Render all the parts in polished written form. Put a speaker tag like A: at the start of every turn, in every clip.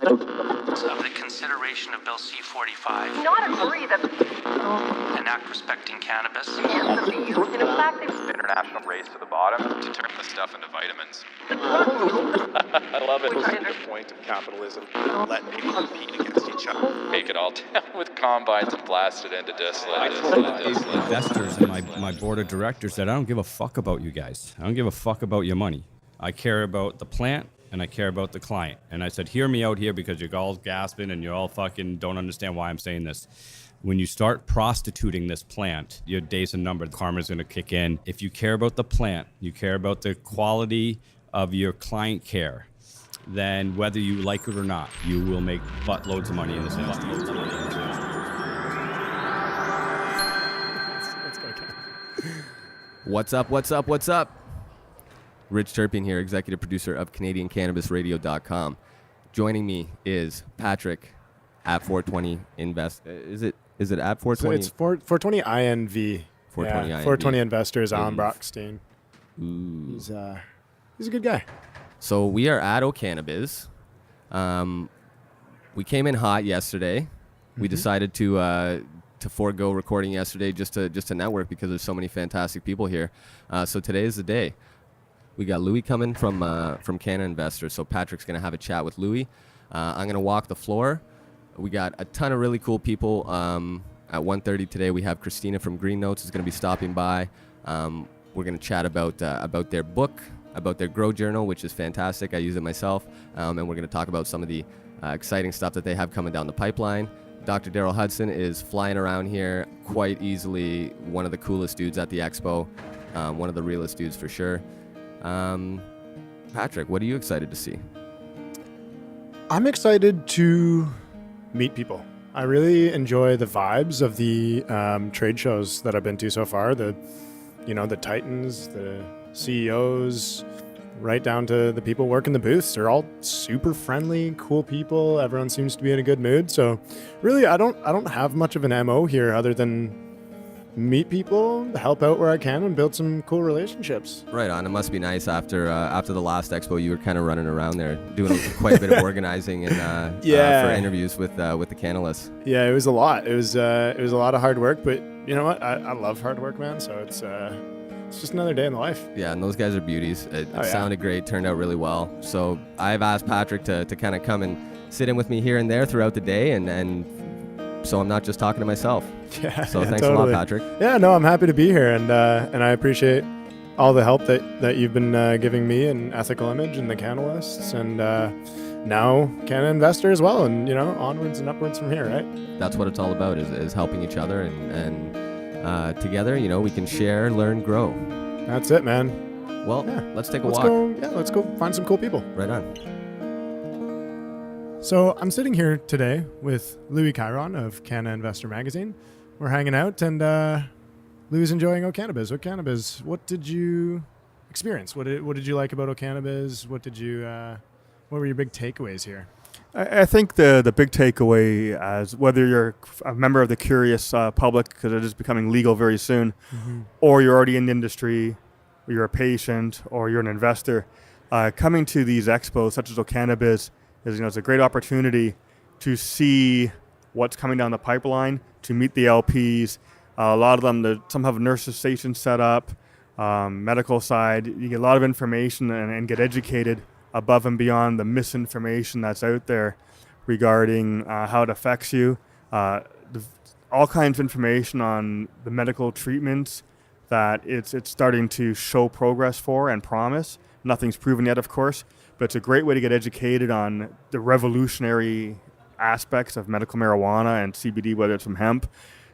A: of the consideration of Bill C-45.
B: Do not agree that
A: An act respecting cannabis.
B: and in fact,
C: International race to the bottom to turn the stuff into vitamins.
D: I love it.
C: The point of capitalism, let people compete against each other. Take it all down with combines and blast it into distillate.
E: Investors and my board of directors said, I don't give a fuck about you guys. I don't give a fuck about your money. I care about the plant and I care about the client. And I said, hear me out here because you're all gasping and you're all fucking don't understand why I'm saying this. When you start prostituting this plant, your days are numbered. Karma's going to kick in. If you care about the plant, you care about the quality of your client care, then whether you like it or not, you will make buttloads of money in this industry.
F: What's up, what's up, what's up? Rich Turpin here, executive producer of CanadianCannabisRadio.com. Joining me is Patrick at 420 Invest. Is it at 420?
G: So it's 420 INV.
F: 420
G: yeah,
F: INV.
G: 420 Investors, Alan
F: Ooh.
G: Brockstein.
F: Ooh.
G: He's a good guy.
F: So we are at O'Cannabis. We came in hot yesterday. We decided to forego recording yesterday just to network because there's so many fantastic people here. So today is the day. We got Louis coming from CannaInvestor. So Patrick's gonna have a chat with Louis. I'm gonna walk the floor. We got a ton of really cool people. At 1:30 today, we have Kristina from Green Notes is going to be stopping by. We're going to chat about their book, about their grow journal, which is fantastic. I use it myself. And we're going to talk about some of the exciting stuff that they have coming down the pipeline. Dr. Darryl Hudson is flying around here quite easily. One of the coolest dudes at the expo. One of the realest dudes for sure. Patrick, what are you excited to see?
G: I'm excited to meet people. I really enjoy the vibes of the trade shows that I've been to so far. The titans, the CEOs, right down to the people working the booths. They're all super friendly, cool people. Everyone seems to be in a good mood. So really, I don't have much of an MO here other than meet people, help out where I can, and build some cool relationships.
F: Right on. It must be nice after the last expo. You were kind of running around there doing quite a bit of organizing and for interviews with the Canalists.
G: Yeah, it was a lot. It was a lot of hard work, but you know what? I love hard work, man. So it's just another day in the life.
F: Yeah, and those guys are beauties. It sounded great, turned out really well. So I've asked Patrick to kind of come and sit in with me here and there throughout the day, and so I'm not just talking to myself.
G: Yeah.
F: So thanks
G: totally.
F: a lot, Patrick.
G: Yeah, no, I'm happy to be here, and I appreciate all the help that you've been giving me and Ethical Image and the Canalists, and now CannaInvestor as well, and onwards and upwards from here, right?
F: That's what it's all about, is helping each other, and together, we can share, learn, grow.
G: That's it, man.
F: Well, let's take a walk.
G: Let's go find some cool people.
F: Right on.
G: So I'm sitting here today with Louis Kyron of CannaInvestor magazine. We're hanging out, and Louis enjoying O'Cannabis. O'Cannabis, what did you experience? What did you like about O'Cannabis? What were your big takeaways here?
H: I think the big takeaway, as whether you're a member of the curious public, because it is becoming legal very soon, or you're already in the industry, or you're a patient, or you're an investor, coming to these expos such as O'Cannabis is, it's a great opportunity to see what's coming down the pipeline, to meet the LPs. A lot of them, some have nurses stations set up, medical side. You get a lot of information and get educated above and beyond the misinformation that's out there regarding how it affects you. All kinds of information on the medical treatments that it's starting to show progress for and promise. Nothing's proven yet, of course, but it's a great way to get educated on the revolutionary aspects of medical marijuana and CBD, whether it's from hemp.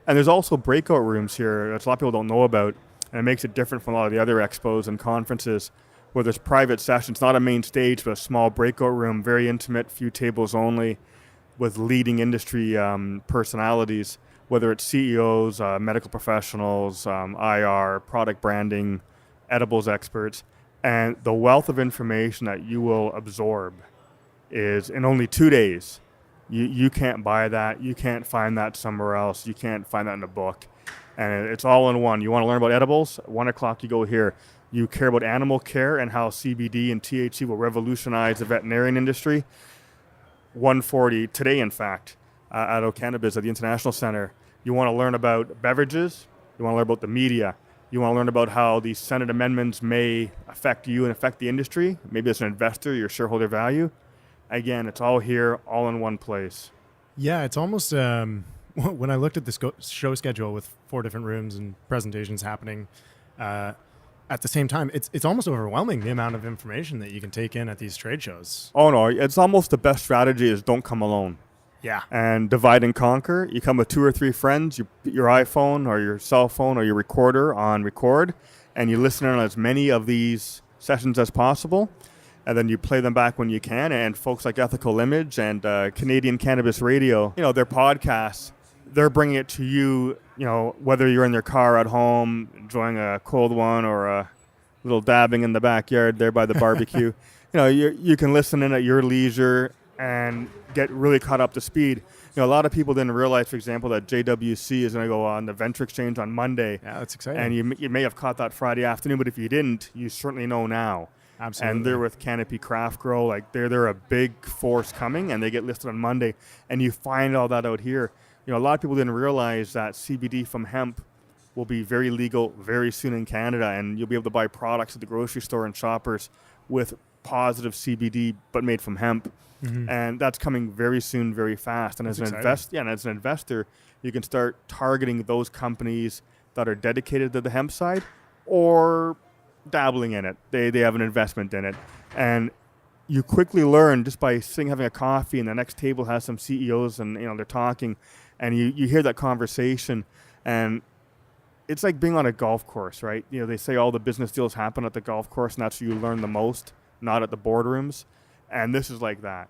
H: And there's also breakout rooms here that a lot of people don't know about, and it makes it different from a lot of the other expos and conferences where there's private sessions, not a main stage, but a small breakout room, very intimate, few tables only, with leading industry personalities, whether it's CEOs, medical professionals, IR, product branding, edibles experts. And the wealth of information that you will absorb is in only 2 days. You can't buy that. You can't find that somewhere else. You can't find that in a book. And it's all in one. You want to learn about edibles? At 1 o'clock, you go here. You care about animal care and how CBD and THC will revolutionize the veterinarian industry. 1:40 today, in fact, at OCannabis at the International Center. You want to learn about beverages. You want to learn about the media. You want to learn about how these Senate amendments may affect you and affect the industry. Maybe as an investor, your shareholder value. Again, it's all here, all in one place.
G: Yeah, it's almost when I looked at the show schedule with 4 different rooms and presentations happening at the same time, it's almost overwhelming the amount of information that you can take in at these trade shows.
H: Oh no, it's almost the best strategy is don't come alone.
G: Yeah.
H: And divide and conquer. You come with 2 or 3 friends, you put your iPhone or your cell phone or your recorder on record, and you listen on as many of these sessions as possible. And then you play them back when you can. And folks like Ethical Image and Canadian Cannabis Radio, their podcasts, they're bringing it to you, whether you're in your car at home, enjoying a cold one or a little dabbing in the backyard there by the barbecue. You can listen in at your leisure and get really caught up to speed. A lot of people didn't realize, for example, that JWC is going to go on the Venture Exchange on Monday.
G: Yeah, that's exciting.
H: And you may have caught that Friday afternoon, but if you didn't, you certainly know now.
G: Absolutely.
H: And they're with Canopy Craft Grow. Like they're a big force coming, and they get listed on Monday. And you find all that out here. A lot of people didn't realize that CBD from hemp will be very legal very soon in Canada, and you'll be able to buy products at the grocery store and shoppers with positive CBD, but made from hemp. Mm-hmm. And that's coming very soon, very fast. And as an investor, you can start targeting those companies that are dedicated to the hemp side or dabbling in it. They have an investment in it. And you quickly learn just by sitting having a coffee, and the next table has some CEOs, and they're talking, and you hear that conversation, and it's like being on a golf course, right? They say all the business deals happen at the golf course, and that's where you learn the most, not at the boardrooms. And this is like that.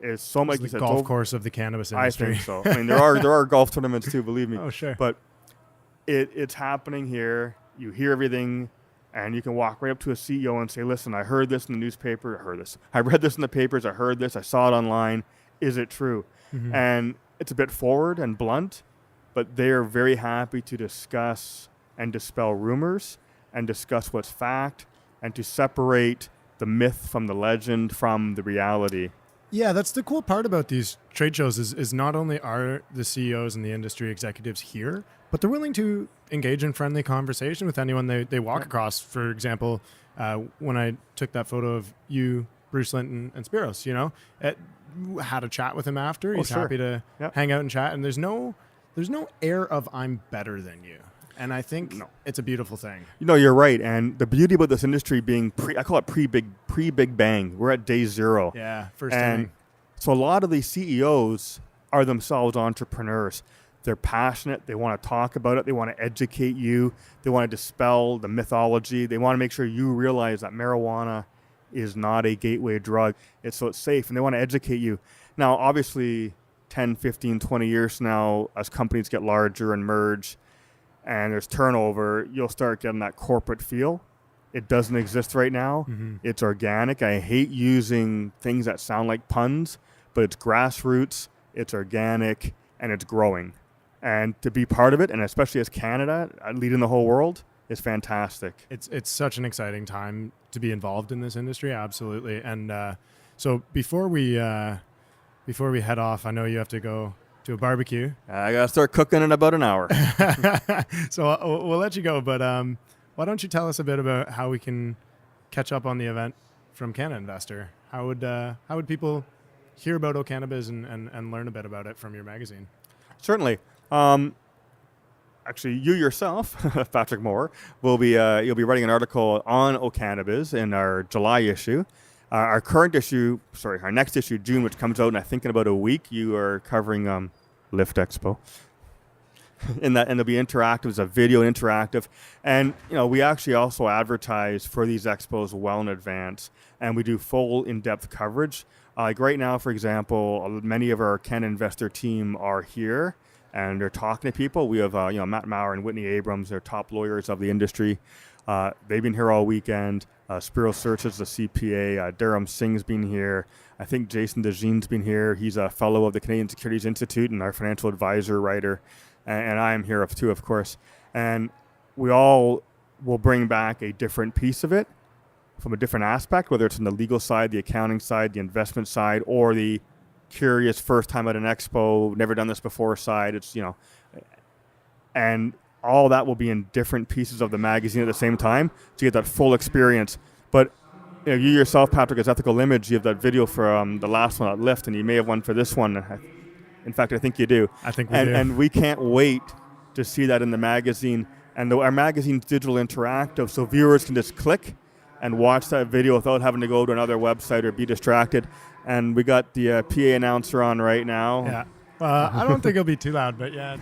H: It's so much.
G: It's the golf course of the cannabis industry.
H: I think so. I mean, there are golf tournaments too, believe me.
G: Oh, sure.
H: But it's happening here. You hear everything, and you can walk right up to a CEO and say, "Listen, I heard this in the newspaper. I heard this. I read this in the papers. I heard this. I saw it online. Is it true?" Mm-hmm. And it's a bit forward and blunt, but they are very happy to discuss and dispel rumors and discuss what's fact and to separate the myth from the legend from the reality.
G: Yeah, that's the cool part about these trade shows is not only are the CEOs and the industry executives here, but they're willing to engage in friendly conversation with anyone they walk across. For example, when I took that photo of you, Bruce Linton, and Spiros, had a chat with him after. He's happy to hang out and chat, and there's no air of I'm better than you. And I think it's a beautiful thing.
H: You're right. And the beauty about this industry being I call it pre-Big Bang. We're at day 0.
G: Yeah, first
H: and
G: inning.
H: So a lot of these CEOs are themselves entrepreneurs. They're passionate. They want to talk about it. They want to educate you. They want to dispel the mythology. They want to make sure you realize that marijuana is not a gateway drug. It's safe, and they want to educate you. Now, obviously, 10, 15, 20 years from now, as companies get larger and merge, and there's turnover, you'll start getting that corporate feel. It doesn't exist right now. Mm-hmm. It's organic. I hate using things that sound like puns, but it's grassroots, it's organic, and it's growing. And to be part of it, and especially as Canada, leading the whole world, is fantastic.
G: It's such an exciting time to be involved in this industry, absolutely. And so before we head off, I know you have to go to a barbecue.
H: I gotta start cooking in about an hour.
G: So we'll let you go, but why don't you tell us a bit about how we can catch up on the event from CannaInvestor? How would people hear about OCannabis and learn a bit about it from your magazine?
H: Certainly. Actually, you yourself, Patrick Moher, you'll be writing an article on OCannabis in our July issue. Our next issue, June, which comes out in about a week, you are covering Lift Expo. And it'll be interactive. It's a video interactive. And, we actually also advertise for these expos well in advance. And we do full in-depth coverage. Like right now, for example, many of our CannaInvestor team are here. And they're talking to people. We have, Matt Maurer and Whitney Abrams. They're top lawyers of the industry. They've been here all weekend. Spiro Search is the CPA. Darryl Singh's been here. I think Jason DeJean's been here. He's a fellow of the Canadian Securities Institute and our financial advisor writer. And I am here too, of course. And we all will bring back a different piece of it from a different aspect, whether it's on the legal side, the accounting side, the investment side, or the curious, first time at an expo, never done this before side. It's, and all that will be in different pieces of the magazine at the same time to get that full experience. But you yourself, Patrick, as Ethical Image, you have that video for the last one at Lift, and you may have one for this one. In fact, I think you do.
G: I think we do.
H: And we can't wait to see that in the magazine. And our magazine's digital interactive, so viewers can just click and watch that video without having to go to another website or be distracted. And we got the PA announcer on right now.
G: Yeah. I don't think it'll be too loud, but yeah,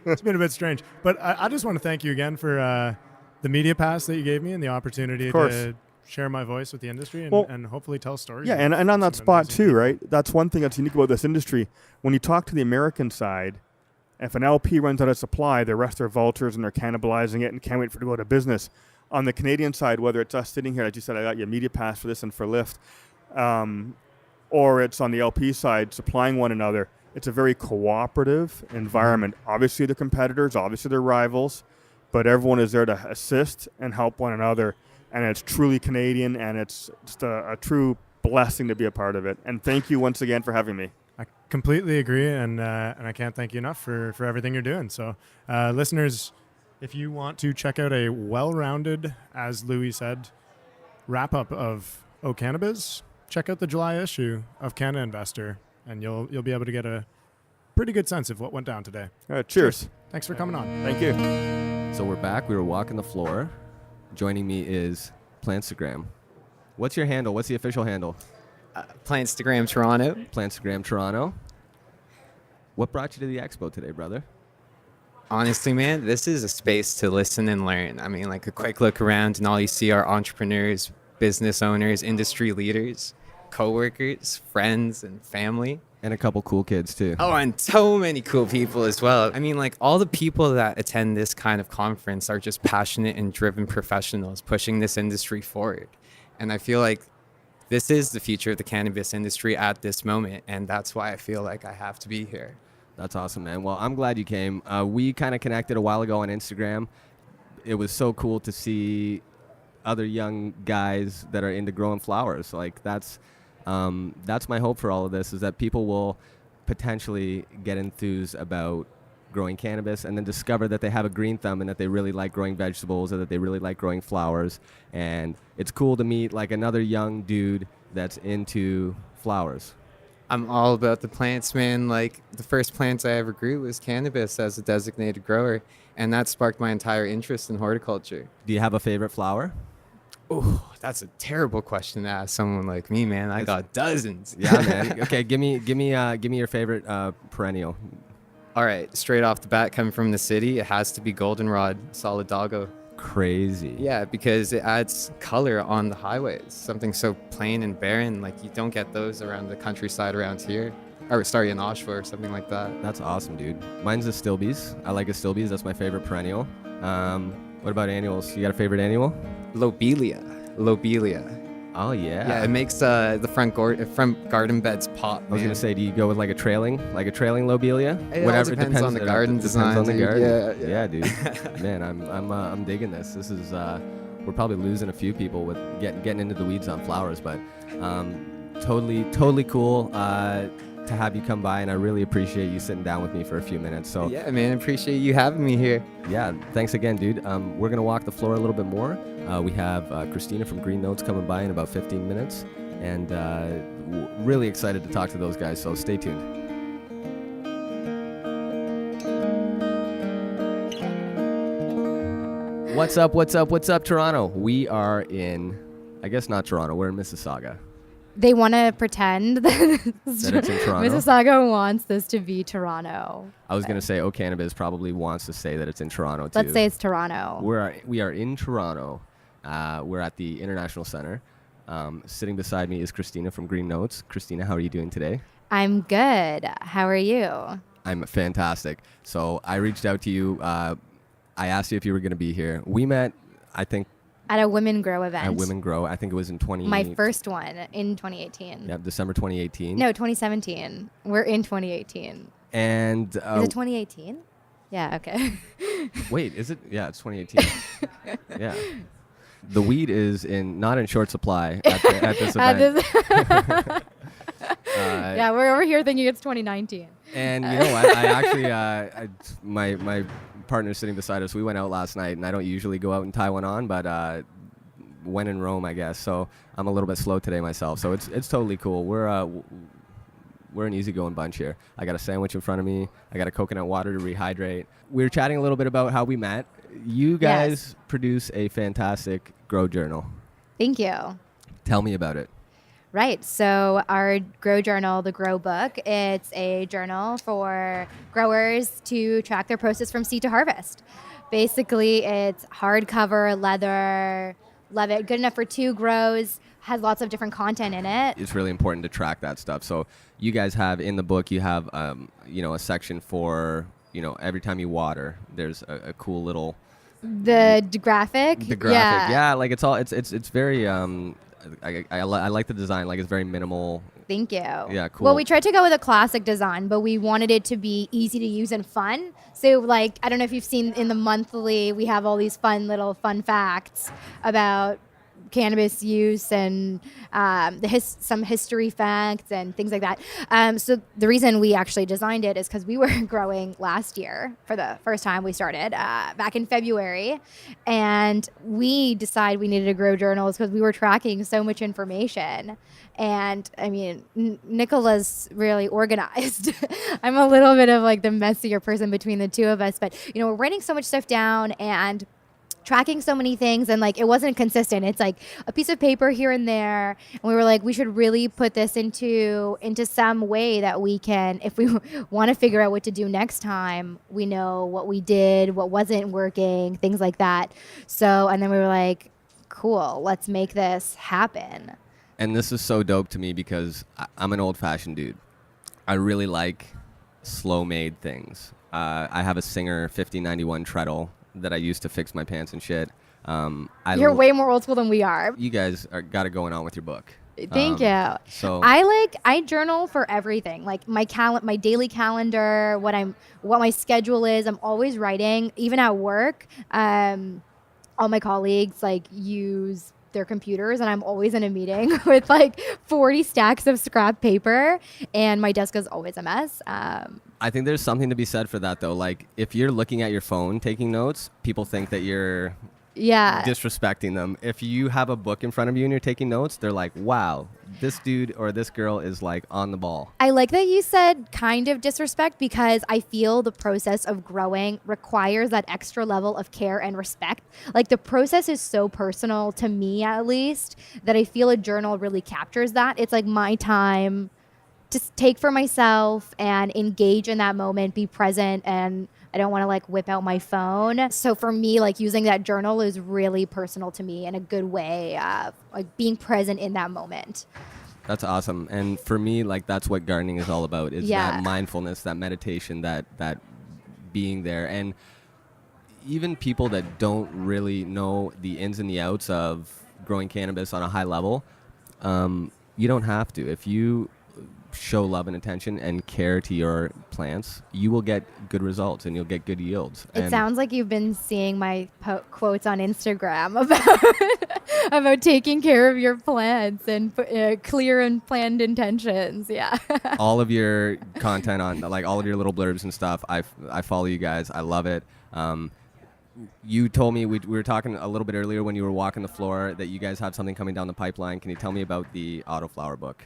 G: it's been a bit strange. But I just want to thank you again for the media pass that you gave me and the opportunity to share my voice with the industry and hopefully tell stories.
H: Yeah, and on that spot too, right? That's one thing that's unique about this industry. When you talk to the American side, if an LP runs out of supply, the rest are vultures and they're cannibalizing it and can't wait for it to go out of business. On the Canadian side, whether it's us sitting here, like you said, I got your media pass for this and for Lyft, or it's on the LP side supplying one another, it's a very cooperative environment. Obviously, they're competitors, obviously, they're rivals, but everyone is there to assist and help one another. And it's truly Canadian, and it's just a true blessing to be a part of it. And thank you once again for having me.
G: I completely agree, and I can't thank you enough for everything you're doing. So, listeners, if you want to check out a well-rounded, as Louis said, wrap-up of Cannabis, check out the July issue of CannaInvestor, and you'll be able to get a pretty good sense of what went down today.
H: All right, cheers.
G: Thanks for coming on.
H: Thank you.
F: So we're back. We were walking the floor. Joining me is Plantstagram. What's your handle? What's the official handle?
I: PlantstagramToronto.
F: PlantstagramToronto. What brought you to the expo today, brother?
I: Honestly, man, this is a space to listen and learn. I mean, like a quick look around and all you see are entrepreneurs, business owners, industry leaders, coworkers, friends, and family.
F: And a couple cool kids, too.
I: Oh, and so many cool people as well. I mean, like all the people that attend this kind of conference are just passionate and driven professionals pushing this industry forward. And I feel like this is the future of the cannabis industry at this moment. And that's why I feel like I have to be here.
F: That's awesome, man. Well, I'm glad you came. We kind of connected a while ago on Instagram. It was so cool to see other young guys that are into growing flowers. Like that's my hope for all of this, is that people will potentially get enthused about growing cannabis and then discover that they have a green thumb and that they really like growing vegetables or that they really like growing flowers. And it's cool to meet like another young dude that's into flowers.
I: I'm all about the plants, man. Like the first plants I ever grew was cannabis as a designated grower, and that sparked my entire interest in horticulture.
F: Do you have a favorite flower?
I: Oh, that's a terrible question to ask someone like me, man. I got dozens.
F: Yeah, man. Okay, give me your favorite perennial.
I: All right, straight off the bat, coming from the city, it has to be goldenrod solidago.
F: Crazy.
I: Yeah, because it adds color on the highways. Something so plain and barren, like you don't get those around the countryside around here. Or sorry, in Oshawa or something like that.
F: That's awesome, dude. Mine's a Stilbees. I like a Stilbees. That's my favorite perennial. What about annuals? You got a favorite annual?
I: Lobelia.
F: Oh, yeah.
I: Yeah, it makes the front garden beds pop.
F: I was going to say, do you go with like a trailing lobelia?
I: It all depends on the garden design.
F: Depends on the garden.
I: Yeah,
F: dude. Man, I'm digging this. This is we're probably losing a few people with getting into the weeds on flowers, but totally cool to have you come by, and I really appreciate you sitting down with me for a few minutes. So
I: yeah, man, appreciate you having me here.
F: Yeah, thanks again, dude. We're gonna walk the floor a little bit more. We have Kristina from Green Notes coming by in about 15 minutes, and really excited to talk to those guys. So stay tuned. What's up, Toronto? We are in, I guess not Toronto, we're in Mississauga.
J: They want to pretend that
F: it's in Toronto.
J: Mississauga wants this to be Toronto.
F: I was going to say, Cannabis probably wants to say that it's in Toronto, too.
J: Let's say it's Toronto.
F: We are in Toronto. We're at the International Center. Sitting beside me is Kristina from Green Notes. Kristina, how are you doing today?
J: I'm good. How are you?
F: I'm fantastic. So I reached out to you. I asked you if you were going to be here. We met, I think,
J: at a Women Grow event.
F: At Women Grow. I think it was in
J: My first one in 2018.
F: Yeah, December 2018.
J: No, 2017. We're in 2018.
F: And
J: is it 2018? Yeah, okay.
F: Wait, is it? Yeah, it's 2018. Yeah. The weed is not in short supply at this event.
J: Yeah, we're over here thinking it's 2019.
F: And you know what? I actually, my partner sitting beside us, we went out last night, and I don't usually go out and tie one on, but when in Rome, I guess. So I'm a little bit slow today myself. So it's totally cool. We're an easygoing bunch here. I got a sandwich in front of me. I got a coconut water to rehydrate. We were chatting a little bit about how we met. You guys produce a fantastic grow journal.
J: Thank you.
F: Tell me about it.
J: Right. So our grow journal, the Grow Book, it's a journal for growers to track their process from seed to harvest. Basically, it's hardcover, leather, love it. Good enough for 2 grows, has lots of different content in it.
F: It's really important to track that stuff. So you guys have in the book, you have, a section for, every time you water, there's a cool little...
J: The graphic?
F: The graphic. Yeah, like it's very... I like the design. Like, it's very minimal.
J: Thank you.
F: Yeah, cool.
J: Well, we tried to go with a classic design, but we wanted it to be easy to use and fun. So, like, I don't know if you've seen in the monthly, we have all these fun facts about cannabis use and some history facts and things like that. So the reason we actually designed it is because we were growing last year for the first time. We started back in February, and we decided we needed to grow journals because we were tracking so much information. And I mean, Nikola's really organized. I'm a little bit of like the messier person between the two of us, but we're writing so much stuff down and tracking so many things, and like it wasn't consistent. It's like a piece of paper here and there, and we were like, we should really put this into some way that we can, if we want to figure out what to do next time, we know what we did, what wasn't working, things like that. So, and then we were like, cool, let's make this happen.
F: And this is so dope to me because I'm an old-fashioned dude. I really like slow-made things. I have a Singer 5091 treadle that I used to fix my pants and shit.
J: You're way more old school than we are.
F: You guys got it going on with your book.
J: Thank you.
F: So
J: I journal for everything. Like my daily calendar, what my schedule is. I'm always writing, even at work. All my colleagues use their computers, and I'm always in a meeting with 40 stacks of scrap paper, and my desk is always a mess.
F: I think there's something to be said for that, though. Like, if you're looking at your phone taking notes, people think that you're disrespecting them. If you have a book in front of you and you're taking notes, they're like, wow, this dude or this girl is on the ball.
J: I like that you said kind of disrespect, because I feel the process of growing requires that extra level of care and respect. Like, the process is so personal to me, at least, that I feel a journal really captures that. It's like my time to take for myself and engage in that moment, be present, and I don't want to whip out my phone. So for me, using that journal is really personal to me in a good way, being present in that moment.
F: That's awesome. And for me, that's what gardening is all about, is that mindfulness, that meditation, that being there. And even people that don't really know the ins and the outs of growing cannabis on a high level, you don't have to. If you show love and attention and care to your plants, you will get good results and you'll get good yields.
J: It sounds like you've been seeing my quotes on Instagram about taking care of your plants and clear and planned intentions. Yeah.
F: All of your content on all of your little blurbs and stuff, I follow you guys. I love it. You told me, we were talking a little bit earlier when you were walking the floor, that you guys have something coming down the pipeline. Can you tell me about the autoflower book?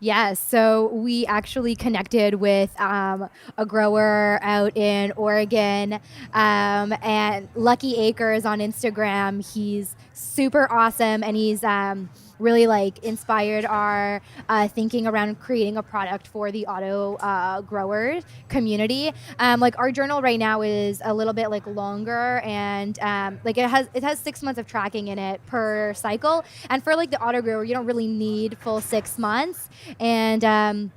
J: Yes, so we actually connected with a grower out in Oregon, and Lucky Acres on Instagram. He's super awesome, and he's really inspired our thinking around creating a product for the auto grower community. Our journal right now is a little bit longer, and it has 6 months of tracking in it per cycle. And for the auto grower, you don't really need full 6 months, and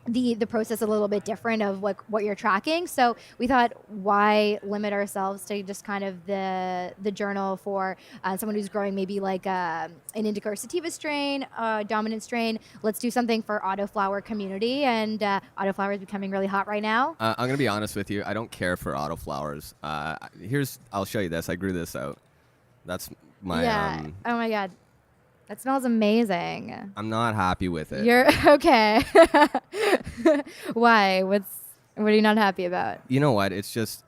J: the process is a little bit different of what you're tracking. So we thought, why limit ourselves to just kind of the journal for someone who's growing maybe an indica or sativa strain, dominant strain. Let's do something for autoflower community, and autoflower is becoming really hot right now.
F: I'm going to be honest with you. I don't care for autoflowers. I'll show you this. I grew this out. That's my...
J: Oh my God. That smells amazing.
F: I'm not happy with it.
J: You're okay. Why? What are you not happy about?
F: You know what? It's just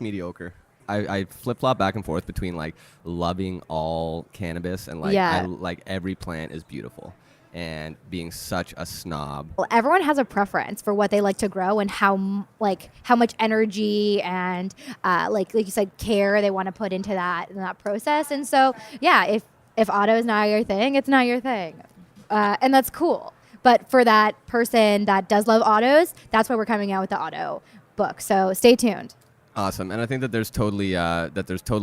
F: mediocre. I flip-flop back and forth between like loving all cannabis and like every plant is beautiful and being such a snob.
J: Well, everyone has a preference for what they like to grow and how much energy and like you said, care they want to put into that process. And so, yeah, if auto is not your thing, it's not your thing, and that's cool. But for that person that does love autos, that's why we're coming out with the auto book. So stay tuned.
F: Awesome, and I think that there's totally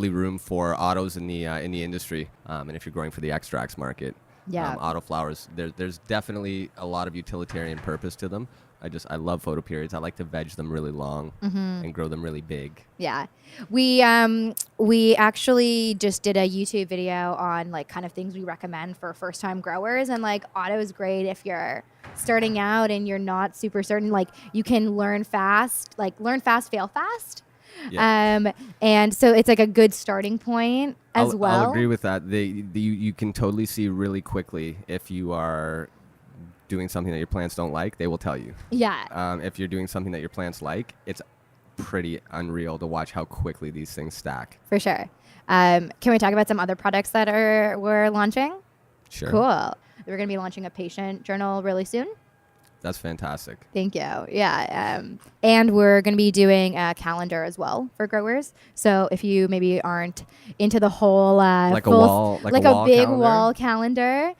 F: room for autos in the industry, and if you're going for the extracts market, auto flowers, there's definitely a lot of utilitarian purpose to them. I love photo periods. I like to veg them really long and grow them really big.
J: Yeah, we actually just did a YouTube video on like kind of things we recommend for first time growers, and like auto is great if you're starting out and you're not super certain. Like you can learn fast, fail fast. Yeah. And so it's like a good starting point as well.
F: I'll agree with that. You can totally see really quickly if you are doing something that your plants don't like, they will tell you.
J: Yeah.
F: If you're doing something that your plants like, it's pretty unreal to watch how quickly these things stack.
J: For sure. Can we talk about some other products that we're launching?
F: Sure.
J: Cool. We're going to be launching a patient journal really soon.
F: That's fantastic.
J: Thank you. Yeah. And we're going to be doing a calendar as well for growers. So if you maybe aren't into the whole
F: a big calendar?
J: wall calendar,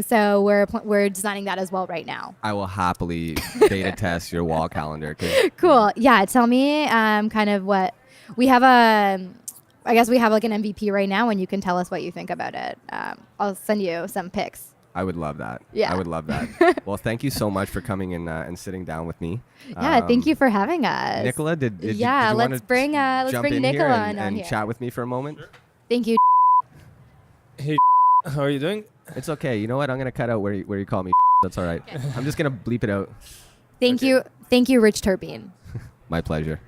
J: so we're designing that as well right now.
F: I will happily beta test your wall calendar.
J: Cool. Yeah. Tell me kind of what we have I guess we have like an MVP right now, and you can tell us what you think about it. I'll send you some pics.
F: I would love that.
J: Yeah.
F: I would love that. Well, thank you so much for coming in and sitting down with me.
J: Yeah, thank you for having us.
F: Nikola, did you
J: let's bring Nikola on
F: and
J: here.
F: chat with me for a moment? Sure.
J: Thank you.
K: Hey, how are you doing?
F: It's okay. You know what? I'm going to cut out where you call me. That's all right. Okay. I'm just going to bleep it out.
J: Thank you, Rich Turbine.
F: My pleasure.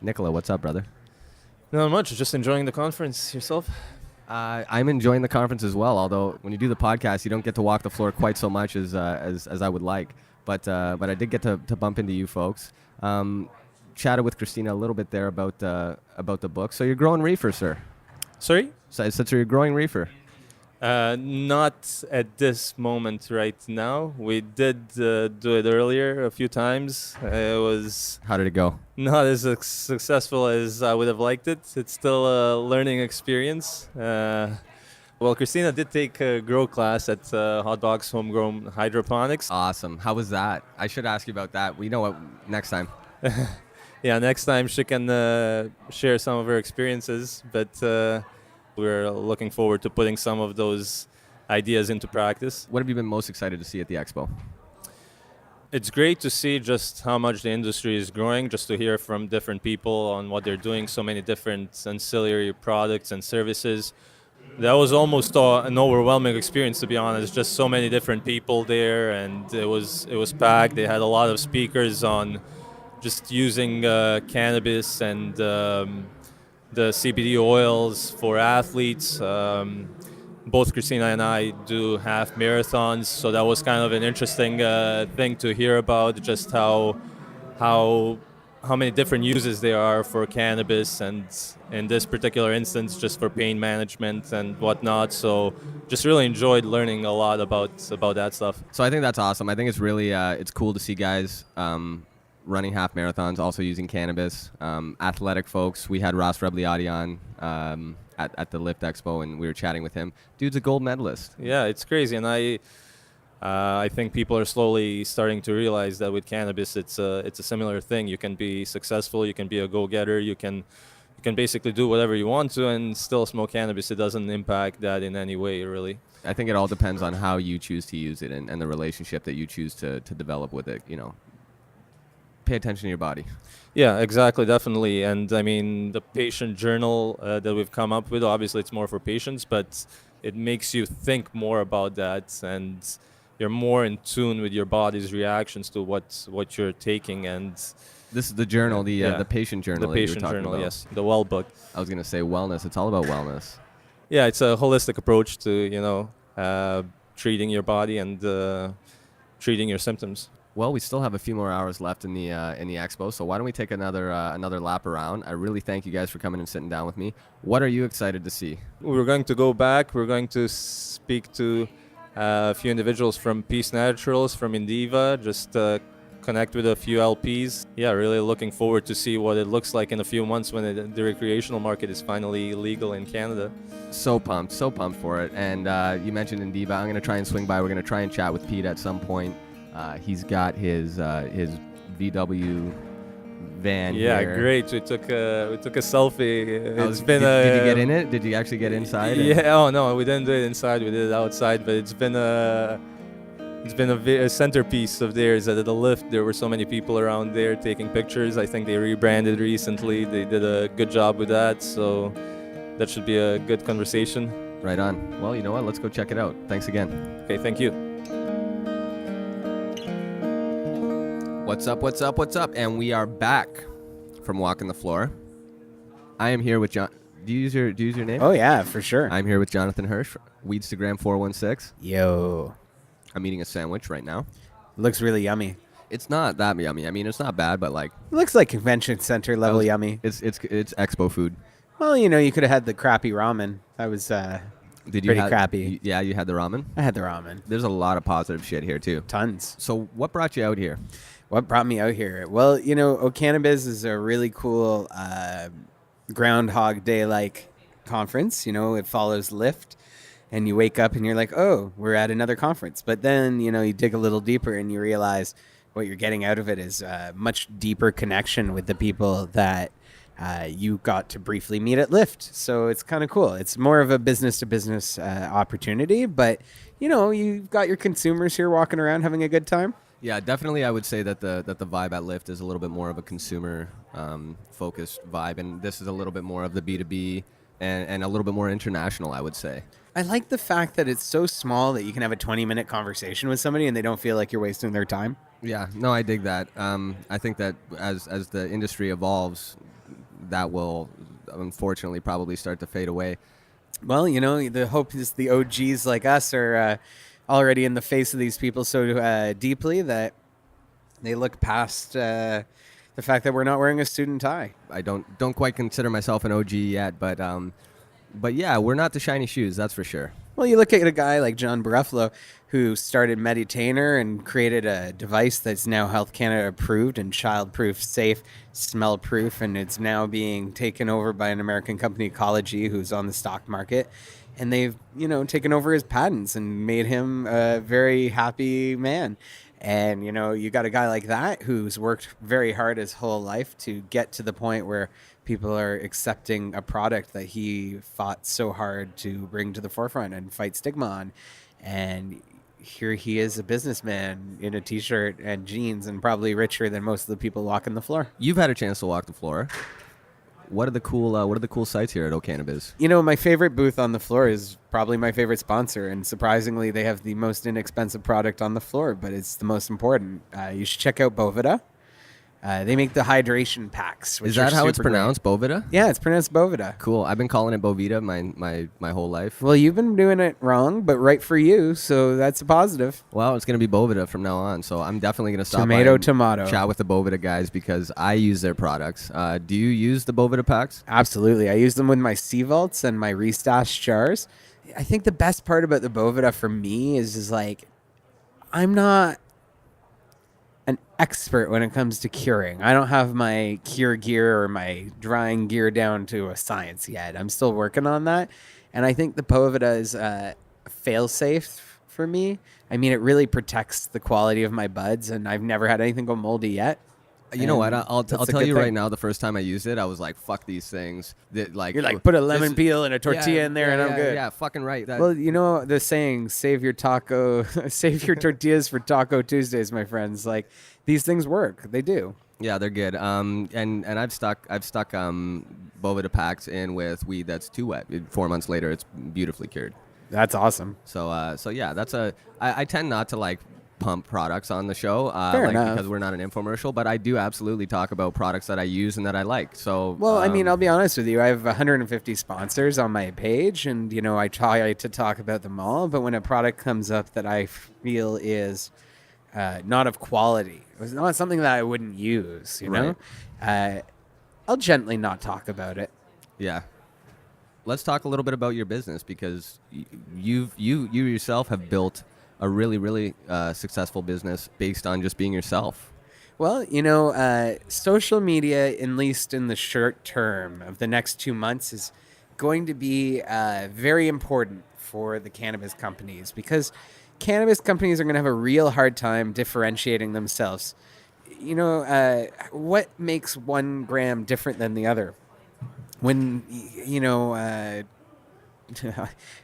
F: Nikola, what's up, brother?
K: Not much. Just enjoying the conference. Yourself?
F: I'm enjoying the conference as well. Although when you do the podcast, you don't get to walk the floor quite so much as I would like. But I did get to bump into you folks. Chatted with Kristina a little bit there about the book. So you're growing reefer, sir?
K: Sorry?
F: So you're growing reefer?
K: Not at this moment right now. We did do it earlier a few times. It was...
F: How did it go?
K: Not as successful as I would have liked it. It's still a learning experience. Well, Kristina did take a grow class at Hot Box Homegrown Hydroponics.
F: Awesome. How was that? I should ask you about that. We know what next time.
K: Yeah, next time she can share some of her experiences. But we're looking forward to putting some of those ideas into practice.
F: What have you been most excited to see at the expo?
K: It's great to see just how much the industry is growing, just to hear from different people on what they're doing, so many different ancillary products and services. That was almost an overwhelming experience, to be honest. Just so many different people there, and it was packed. They had a lot of speakers on just using cannabis and the CBD oils for athletes. Both Kristina and I do half marathons, so that was kind of an interesting thing to hear about, just how many different uses there are for cannabis, and in this particular instance, just for pain management and whatnot. So just really enjoyed learning a lot about that stuff.
F: So I think that's awesome. I think it's really it's cool to see guys running half marathons, also using cannabis. Athletic folks. We had Ross Rebliati on at the Lift Expo, and we were chatting with him. Dude's a gold medalist.
K: Yeah, it's crazy, and I think people are slowly starting to realize that with cannabis, it's a similar thing. You can be successful, you can be a go-getter, you can basically do whatever you want to and still smoke cannabis. It doesn't impact that in any way, really.
F: I think it all depends on how you choose to use it and the relationship that you choose to develop with it. You know, pay attention to your body.
K: Yeah, exactly, definitely. And I mean, the patient journal that we've come up with, obviously it's more for patients, but it makes you think more about that, and you're more in tune with your body's reactions to what you're taking. And
F: This is the journal, the patient journal.
K: The
F: that you were
K: patient
F: talking
K: journal,
F: about.
K: yes. The well book.
F: I was gonna say wellness. It's all about wellness.
K: Yeah, it's a holistic approach to, treating your body and treating your symptoms.
F: Well, we still have a few more hours left in the expo, so why don't we take another lap around? I really thank you guys for coming and sitting down with me. What are you excited to see?
K: We're going to go back. We're going to speak to a few individuals from Peace Naturals, from Indiva, just connect with a few LPs. Yeah, really looking forward to see what it looks like in a few months when the recreational market is finally legal in Canada.
F: So pumped for it. And you mentioned Indiva. I'm going to try and swing by. We're going to try and chat with Pete at some point. He's got his VW van
K: Yeah,
F: here.
K: great. We took a selfie.
F: Did you get in it? Did you actually get inside?
K: Yeah. Oh no, we didn't do it inside. We did it outside. But it's been a centerpiece of theirs at the lift. There were so many people around there taking pictures. I think they rebranded recently. They did a good job with that. So that should be a good conversation.
F: Right on. Well, you know what? Let's go check it out. Thanks again.
K: Okay. Thank you.
F: What's up? And we are back from walking the floor. I am here with John. Do you use your name?
L: Oh yeah, for sure.
F: I'm here with Jonathan Hirsh, Weedstagram 416.
L: Yo.
F: I'm eating a sandwich right now.
L: Looks really yummy.
F: It's not that yummy. I mean, it's not bad, but like
L: It looks like convention center level yummy.
F: It's expo food.
L: Well, you could have had the crappy ramen. That was pretty crappy.
F: Yeah, you had the ramen?
L: I had the ramen.
F: There's a lot of positive shit here too.
L: Tons.
F: So what brought you out here?
L: What brought me out here? Well, Cannabis is a really cool Groundhog Day-like conference. It follows Lyft. And you wake up and you're like, oh, we're at another conference. But then, you dig a little deeper and you realize what you're getting out of it is a much deeper connection with the people that you got to briefly meet at Lyft. So it's kind of cool. It's more of a business-to-business opportunity. But, you've got your consumers here walking around having a good time.
F: Yeah, definitely. I would say that the vibe at Lyft is a little bit more of a consumer focused vibe. And this is a little bit more of the B2B and a little bit more international, I would say.
L: I like the fact that it's so small that you can have a 20-minute conversation with somebody and they don't feel like you're wasting their time.
F: Yeah, no, I dig that. I think that as the industry evolves, that will unfortunately probably start to fade away.
L: Well, the hope is the OGs like us are already in the face of these people so deeply that they look past the fact that we're not wearing a suit and tie.
F: I don't quite consider myself an OG yet, but yeah, we're not the shiny shoes, that's for sure.
L: Well, you look at a guy like John Barufalo, who started Meditainer and created a device that's now Health Canada approved and child-proof, safe, smell-proof, and it's now being taken over by an American company, Ecology, who's on the stock market. And they've, taken over his patents and made him a very happy man. And, you got a guy like that who's worked very hard his whole life to get to the point where people are accepting a product that he fought so hard to bring to the forefront and fight stigma on. And here he is, a businessman in a T-shirt and jeans and probably richer than most of the people walking the floor.
F: You've had a chance to walk the floor. What are the cool sites here at O'Cannabis?
L: My favorite booth on the floor is probably my favorite sponsor, and surprisingly, they have the most inexpensive product on the floor, but it's the most important. You should check out Bovida. They make the hydration packs.
F: Is that how it's pronounced, Bovida?
L: Yeah, it's pronounced Bovida.
F: Cool. I've been calling it Bovida my whole life.
L: Well, you've been doing it wrong, but right for you, so that's a positive.
F: Well, it's going to be Bovida from now on, so I'm definitely going to stop
L: Tomato.
F: Chat with the Bovida guys because I use their products. Do you use the Bovida packs?
L: Absolutely. I use them with my sea vaults and my restash jars. I think the best part about the Bovida for me is like, I'm not an expert when it comes to curing. I don't have my cure gear or my drying gear down to a science yet. I'm still working on that. And I think the Bovida is fail-safe for me. I mean, it really protects the quality of my buds, and I've never had anything go moldy yet.
F: You know what? I'll tell you right now, the first time I used it, I was like, fuck these things.
L: You're like, put a lemon peel and a tortilla in there and I'm good.
F: Yeah, fucking right.
L: Well, the saying, save your tortillas for Taco Tuesdays, my friends. Like, these things work. They do.
F: Yeah, they're good. And I've stuck Bovida packs in with weed that's too wet. 4 months later, it's beautifully cured.
L: That's awesome.
F: So yeah, I tend not to like pump products on the show,
L: Fair enough.
F: because we're not an infomercial. But I do absolutely talk about products that I use and that I like. So,
L: well, I mean, I'll be honest with you. I have 150 sponsors on my page, and I try to talk about them all. But when a product comes up that I feel is not of quality, it's not something that I wouldn't use, I'll gently not talk about it.
F: Yeah. Let's talk a little bit about your business, because you yourself have built a really, really successful business based on just being yourself.
L: Well, social media, at least in the short term of the next 2 months, is going to be very important for the cannabis companies, because cannabis companies are going to have a real hard time differentiating themselves. What makes 1 gram different than the other? When,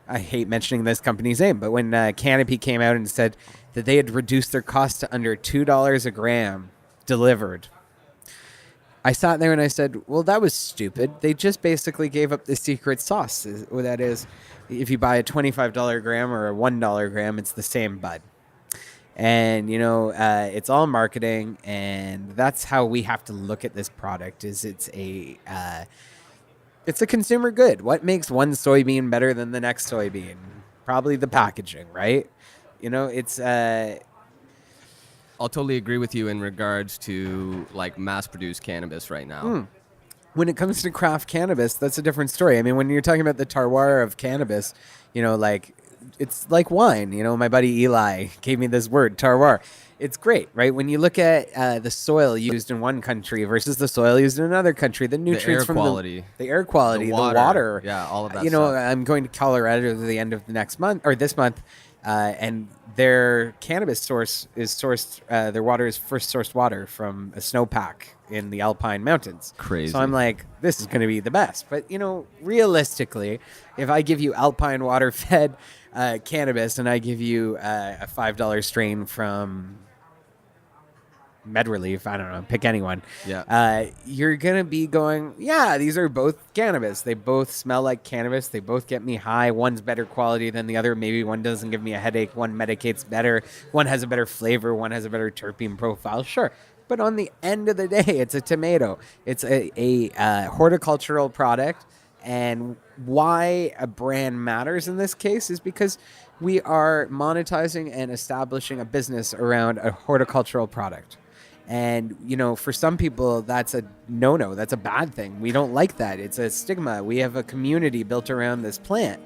L: I hate mentioning this company's name, but when Canopy came out and said that they had reduced their cost to under $2 a gram delivered, I sat there and I said, well, that was stupid. They just basically gave up the secret sauce. That is, if you buy a $25 gram or a $1 gram, it's the same bud. And, it's all marketing, and that's how we have to look at this product. It's a consumer good. What makes one soybean better than the next soybean? Probably the packaging, right?
F: I'll totally agree with you in regards to like mass-produced cannabis right now.
L: When it comes to craft cannabis, that's a different story. I mean, when you're talking about the terroir of cannabis, it's like wine. My buddy Eli gave me this word, terroir. It's great, right? When you look at the soil used in one country versus the soil used in another country, the nutrients from the air quality, the water.
F: Yeah, all of that stuff.
L: I'm going to Colorado at the end of this month, and their cannabis source is sourced, their water is first sourced water from a snowpack in the Alpine Mountains.
F: Crazy.
L: So I'm like, this is going to be the best. But, realistically, if I give you Alpine water fed cannabis and I give you a $5 strain from Medreleaf, I don't know, pick anyone.
F: Yeah.
L: You're going to be going, yeah, these are both cannabis. They both smell like cannabis. They both get me high. One's better quality than the other. Maybe one doesn't give me a headache. One medicates better. One has a better flavor. One has a better terpene profile. Sure. But on the end of the day, it's a tomato. It's a horticultural product. And why a brand matters in this case is because we are monetizing and establishing a business around a horticultural product. And, for some people, that's a no-no. That's a bad thing. We don't like that. It's a stigma. We have a community built around this plant.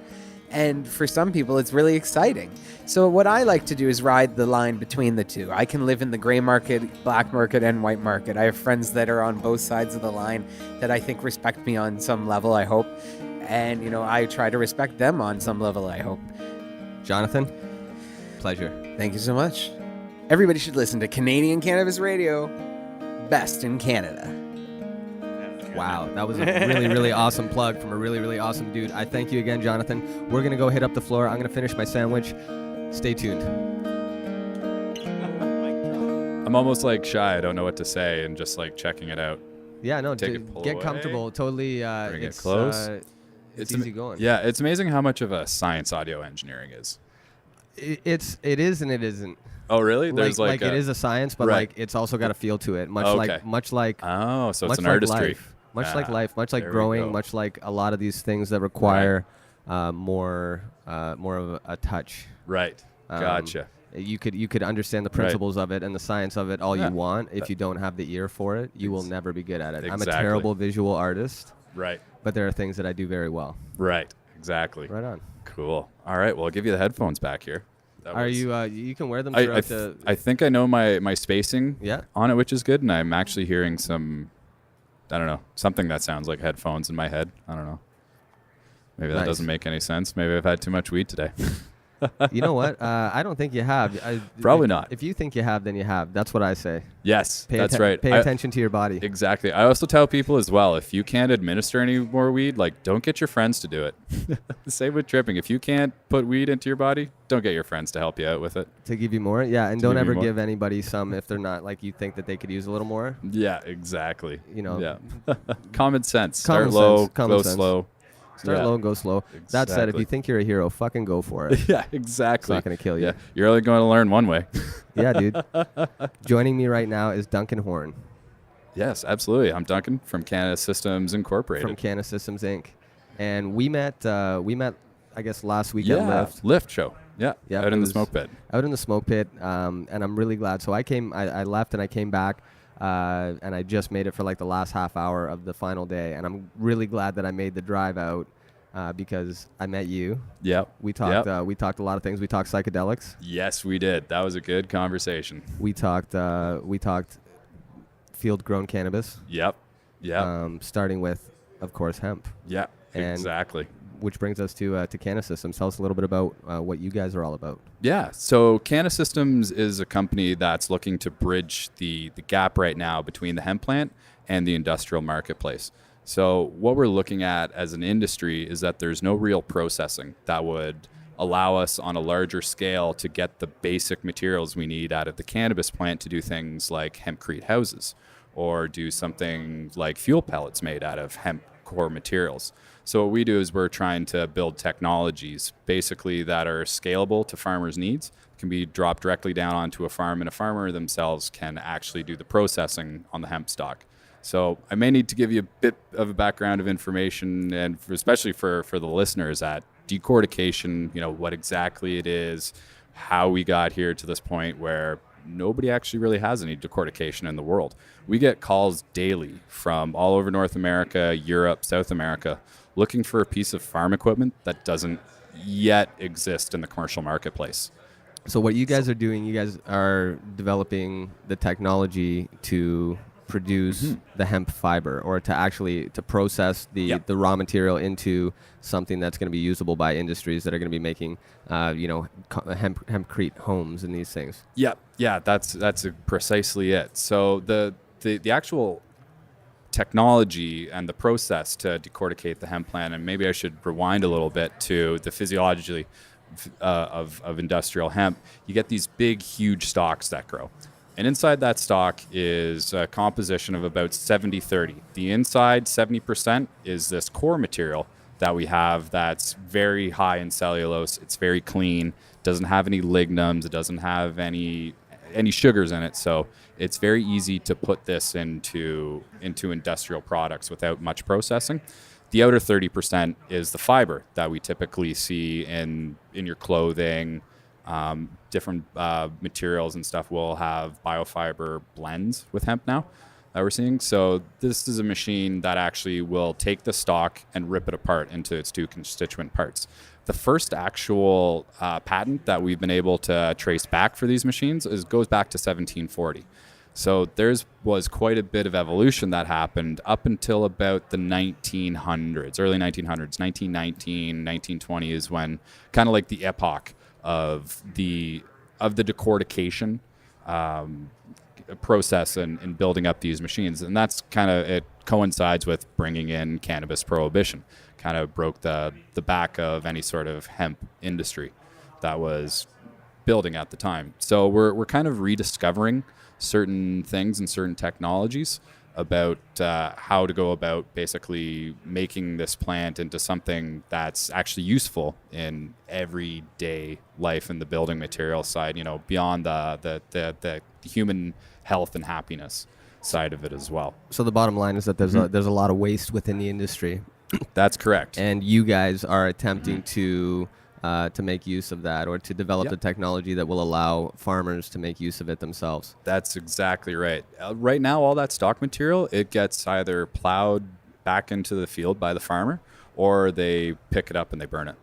L: And for some people, it's really exciting. So what I like to do is ride the line between the two. I can live in the gray market, black market, and white market. I have friends that are on both sides of the line that I think respect me on some level, I hope. And, I try to respect them on some level, I hope.
F: Jonathan, pleasure.
L: Thank you so much. Everybody should listen to Canadian Cannabis Radio, best in Canada.
F: Wow, that was a really, really awesome plug from a really, really awesome dude. I thank you again, Jonathan. We're going to go hit up the floor. I'm going to finish my sandwich. Stay tuned.
C: I'm almost like shy. I don't know what to say and just like checking it out.
F: Yeah, no,
C: Pull
F: get
C: away,
F: comfortable. Totally.
C: Bring it close.
F: It's easy going.
C: Yeah, it's amazing how much of a science audio engineering is.
F: It is and it isn't.
C: Oh, really? There's
F: like it is a science, but
C: right.
F: like it's also got a feel to it. Much like
C: oh, so it's an
F: like
C: artistry.
F: Life. Much like life, much like
C: there we
F: growing,
C: go.
F: much like a lot of these things that require more of a touch.
C: Right. Gotcha.
F: You could understand the principles of it and the science of it all you want. If you don't have the ear for it, you will never be good at it.
C: Exactly.
F: I'm a terrible visual artist.
C: Right.
F: But there are things that I do very well.
C: Right. Exactly.
F: Right on.
C: Cool. All right. Well, I'll give you the headphones back here.
F: Are you? You can wear them throughout
C: I think I know my spacing on it, which is good, and I'm actually hearing some, I don't know, something that sounds like headphones in my head. I don't know. Maybe that doesn't make any sense. Maybe I've had too much weed today.
F: You know what? I don't think you have.
C: Probably not.
F: If you think you have, then you have. That's what I say.
C: Yes, that's right.
F: Pay attention to your body.
C: Exactly. I also tell people as well, if you can't administer any more weed, like don't get your friends to do it. Same with tripping. If you can't put weed into your body, don't get your friends to help you out with it.
F: To give you more? Yeah, and don't ever give anybody some if they're not, like, you think that they could use a little more.
C: Yeah, exactly.
F: Yeah.
C: Common sense. Start low, go slow.
F: Start low and go slow.
C: Exactly.
F: That said, if you think you're a hero, fucking go for it.
C: Yeah, exactly.
F: It's not going to kill you.
C: Yeah, you're only going to learn one way.
F: Yeah, dude. Joining me right now is Duncan Horne.
C: Yes, absolutely. I'm Duncan from CannaSystems Incorporated.
F: From CannaSystems Inc. And we met, I guess, last week at
C: Lift show. Yeah, out in the smoke pit.
F: Out in the smoke pit, and I'm really glad. So I left and I came back, and I just made it for like the last half hour of the final day. And I'm really glad that I made the drive out because I met you.
C: Yep.
F: We talked. We talked a lot of things. We talked psychedelics.
C: Yes, we did. That was a good conversation.
F: We talked field-grown cannabis.
C: Yep. Yeah.
F: Starting with, of course, hemp.
C: Yeah. Exactly.
F: Which brings us to CannaSystems. Tell us a little bit about what you guys are all about.
C: Yeah, so CannaSystems is a company that's looking to bridge the gap right now between the hemp plant and the industrial marketplace. So what we're looking at as an industry is that there's no real processing that would allow us on a larger scale to get the basic materials we need out of the cannabis plant to do things like hempcrete houses or do something like fuel pellets made out of hemp core materials. So what we do is we're trying to build technologies basically that are scalable to farmers' needs, can be dropped directly down onto a farm, and a farmer themselves can actually do the processing on the hemp stock. So I may need to give you a bit of a background of information, and especially for the listeners, at decortication, what exactly it is, how we got here to this point where nobody actually really has any decortication in the world. We get calls daily from all over North America, Europe, South America, looking for a piece of farm equipment that doesn't yet exist in the commercial marketplace.
F: So what you guys are doing, you guys are developing the technology to produce the hemp fiber, or to process the raw material into something that's going to be usable by industries that are going to be making hempcrete homes and these things.
C: Yeah, that's precisely it. So the actual technology and the process to decorticate the hemp plant, and maybe I should rewind a little bit to the physiology of industrial hemp. You get these big, huge stalks that grow. And inside that stalk is a composition of about 70-30. The inside 70% is this core material that we have that's very high in cellulose. It's very clean, doesn't have any lignums, it doesn't have any sugars in it. So it's very easy to put this into industrial products without much processing. The outer 30% is the fiber that we typically see in your clothing. Different materials and stuff will have biofiber blends with hemp now that we're seeing. So this is a machine that actually will take the stalk and rip it apart into its two constituent parts. The first actual patent that we've been able to trace back for these machines goes back to 1740. So was quite a bit of evolution that happened up until about the 1900s, early 1900s, 1919, 1920 is when kind of like the epoch of the decortication process and building up these machines. And that's kind of, it coincides with bringing in cannabis prohibition, kind of broke the back of any sort of hemp industry that was building at the time. So we're kind of rediscovering certain things and certain technologies about how to go about basically making this plant into something that's actually useful in everyday life in the building material side, beyond the human health and happiness side of it as well.
F: So the bottom line is that there's a lot of waste within the industry.
C: That's correct.
F: And you guys are attempting to make use of that, or to develop the technology that will allow farmers to make use of it themselves.
C: That's exactly right. Right now, all that stock material, it gets either plowed back into the field by the farmer, or they pick it up and they burn it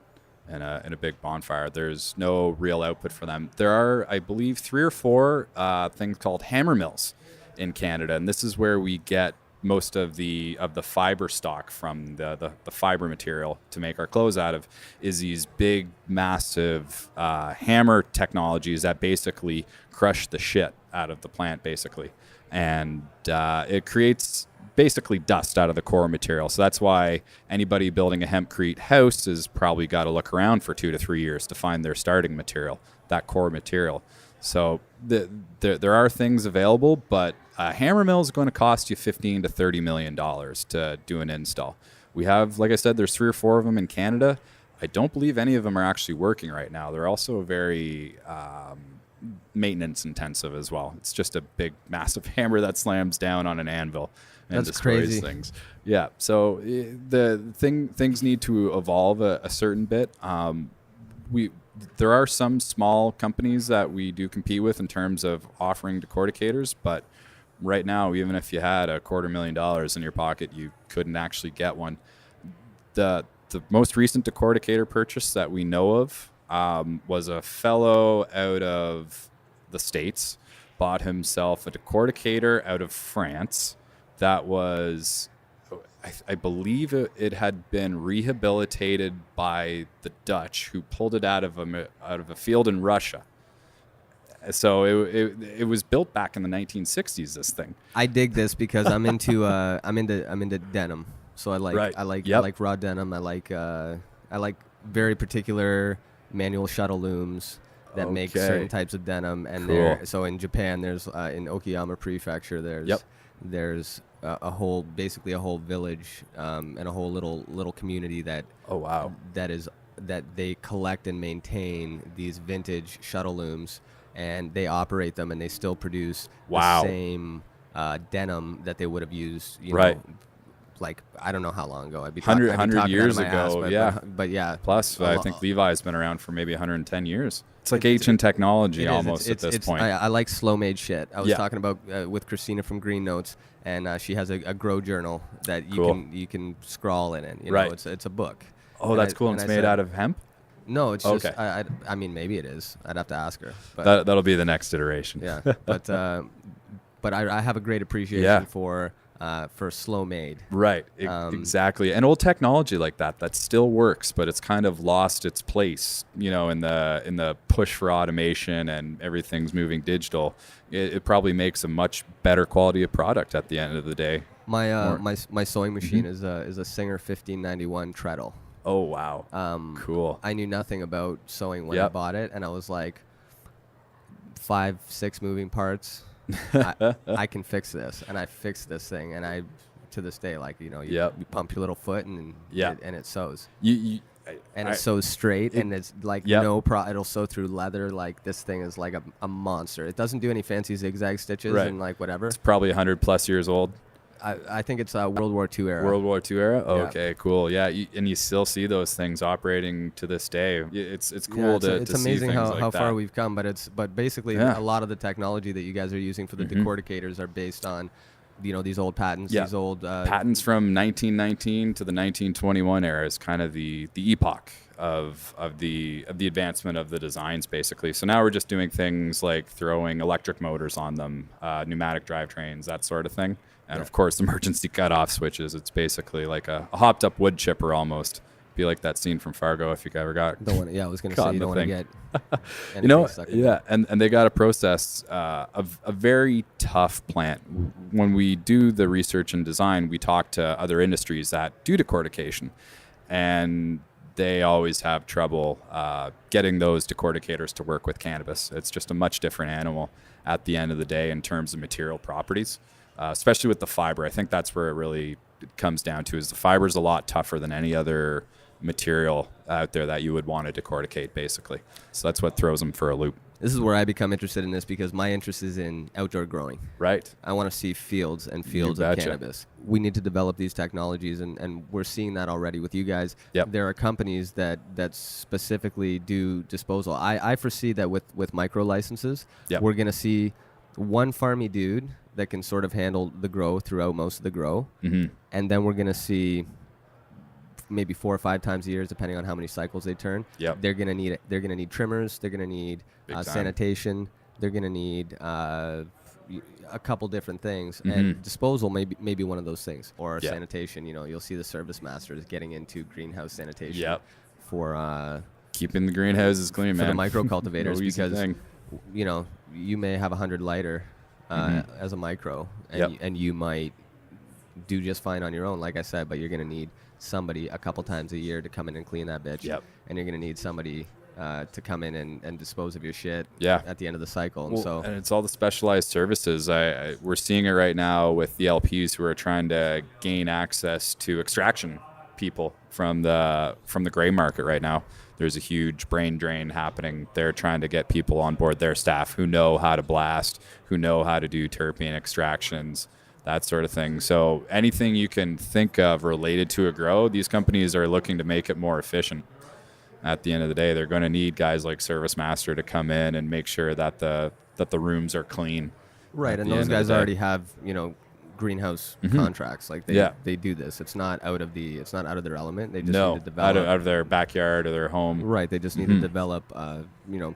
C: in a big bonfire. There's no real output for them. There are, I believe, 3 or 4 things called hammer mills in Canada, and this is where we get most of the fiber stock from the fiber material to make our clothes out of, is these big, massive hammer technologies that basically crush the shit out of the plant, basically. And it creates basically dust out of the core material. So that's why anybody building a hempcrete house has probably got to look around for 2 to 3 years to find their starting material, that core material. So there are things available, but a hammer mill is going to cost you $15 to $30 million to do an install. We have, like I said, there's 3 or 4 of them in Canada. I don't believe any of them are actually working right now. They're also very maintenance intensive as well. It's just a big, massive hammer that slams down on an anvil and
F: That's
C: destroys
F: crazy.
C: things. Yeah. So things need to evolve a certain bit. There are some small companies that we do compete with in terms of offering decorticators, but right now, even if you had $250,000 in your pocket, you couldn't actually get one. The most recent decorticator purchase that we know of was a fellow out of the States bought himself a decorticator out of France that was, I believe it had been rehabilitated by the Dutch, who pulled it out of a field in Russia. So it was built back in the 1960s. This thing.
F: I dig this because I'm into denim. So I like raw denim. I like very particular manual shuttle looms that make certain types of denim. And so in Japan, there's in Okayama Prefecture, there's a whole village and a whole little community that that they collect and maintain these vintage shuttle looms, and they operate them, and they still produce the same denim that they would have used, you know, like I don't know how long ago. I'd be
C: 100 years ago,
F: but yeah.
C: Plus, I think Levi's been around for maybe 110 years. It's like ancient technology almost at this point.
F: I like slow-made shit. I was talking about with Kristina from Green Notes, and she has a grow journal that you can scrawl in it. You know, it's a book.
C: Oh, that's cool. And it's made out of hemp?
F: No, it's just. I mean, maybe it is. I'd have to ask her.
C: But that'll be the next iteration.
F: Yeah, but I have a great appreciation for slow made.
C: Right, exactly. And old technology like that still works, but it's kind of lost its place, you know, in the push for automation and everything's moving digital. It probably makes a much better quality of product at the end of the day.
F: My sewing machine is a Singer 1591 treadle.
C: Oh wow. Cool.
F: I knew nothing about sewing when I bought it, and I was like 5-6 moving parts. I can fix this, and I fixed this thing, and I to this day, like, you know, you pump your little foot and it sews. It sews straight, and it's like it'll sew through leather. Like, this thing is like a monster. It doesn't do any fancy zigzag stitches and like whatever.
C: It's probably 100+ years old.
F: I think it's World War II era.
C: World War II era? Okay, cool. Yeah, and you still see those things operating to this day. It's cool to
F: it's
C: see
F: amazing
C: things
F: how
C: like
F: far we've come, but basically a lot of the technology that you guys are using for the decorticators are based on, you know, these old patents, these old
C: patents from 1919 to the 1921 era is kind of the epoch of the advancement of the designs, basically. So now we're just doing things like throwing electric motors on them, pneumatic drivetrains, that sort of thing. And of course, emergency cutoff switches. It's basically like a hopped up wood chipper almost. Be like that scene from Fargo if you ever got.
F: I was going to say you don't want to get.
C: You know, and they got to process a very tough plant. When we do the research and design, we talk to other industries that do decortication, and they always have trouble getting those decorticators to work with cannabis. It's just a much different animal at the end of the day in terms of material properties. Especially with the fiber. I think that's where it really comes down to, is the fiber is a lot tougher than any other material out there that you would want to decorticate, basically. So that's what throws them for a loop.
F: This is where I become interested in this, because my interest is in outdoor growing.
C: Right.
F: I want to see fields and fields of cannabis. We need to develop these technologies, and we're seeing that already with you guys. There are companies that specifically do disposal. I foresee that with micro licenses, we're going to see one farmy dude that can sort of handle the grow throughout most of the grow. And then we're going to see maybe 4 or 5 times a year, depending on how many cycles they turn. They're going to need trimmers. They're going to need sanitation. They're going to need a couple different things. And disposal may be one of those things. Or sanitation. You know, you'll see the service masters getting into greenhouse sanitation for
C: keeping the greenhouses clean, man.
F: For the micro cultivators,
C: No
F: because you know, you may have 100 lighter as a micro, and you might do just fine on your own, like I said, but you're going to need somebody a couple times a year to come in and clean that bitch. And you're going to need somebody to come in and dispose of your shit at the end of the cycle.
C: And it's all the specialized services. We're seeing it right now with the LPs who are trying to gain access to extraction people from the gray market right now. there's a huge brain drain happening. They're trying to get people on board, their staff who know how to blast, who know how to do terpene extractions, that sort of thing. So anything you can think of related to a grow, these companies are looking to make it more efficient. At the end of the day, they're going to need guys like Service Master to come in and make sure that the rooms are clean.
F: Right, and those guys already have, greenhouse contracts. Like they do this. It's not out of their element. They just need to develop
C: out of their backyard or their home.
F: Right, they just need to develop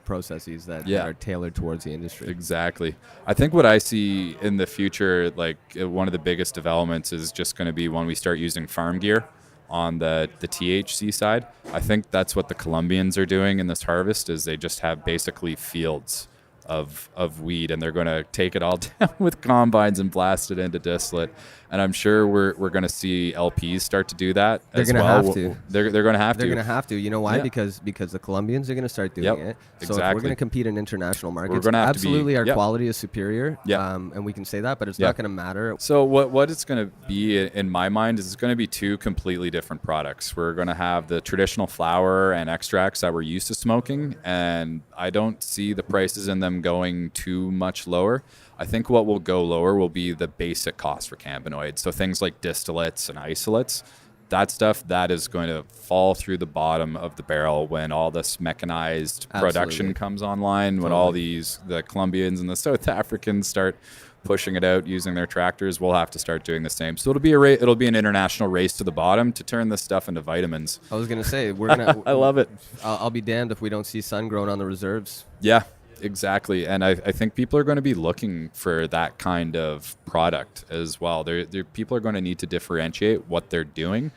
F: processes that are tailored towards the industry.
C: Exactly. I think what I see in the future, like one of the biggest developments is just going to be when we start using farm gear on the THC side. I think that's what the Colombians are doing in this harvest, is they just have basically fields of weed, and they're going to take it all down with combines and blast it into distillate. And I'm sure we're going to see LPs start to do that.
F: They're going to have to.
C: They're going to have to.
F: They're going to have to. You know why? Yeah. Because the Colombians are going to start doing it. So if we're going to compete in international markets, absolutely our quality is superior. And we can say that, but it's not going to matter.
C: So what it's going to be in my mind is it's going to be two completely different products. We're going to have the traditional flower and extracts that we're used to smoking, and I don't see the prices in them going too much lower. I think what will go lower will be the basic cost for cannabinoids. So things like distillates and isolates, that stuff, that is going to fall through the bottom of the barrel when all this mechanized production comes online, when all the Colombians and the South Africans start pushing it out using their tractors. We'll have to start doing the same. So it'll be an international race to the bottom to turn this stuff into vitamins.
F: I was going to say, we're going to...
C: I love it.
F: I'll be damned if we don't see sun grown on the reserves.
C: Yeah. Exactly, and I think people are going to be looking for that kind of product as well. People are going to need to differentiate what they're doing.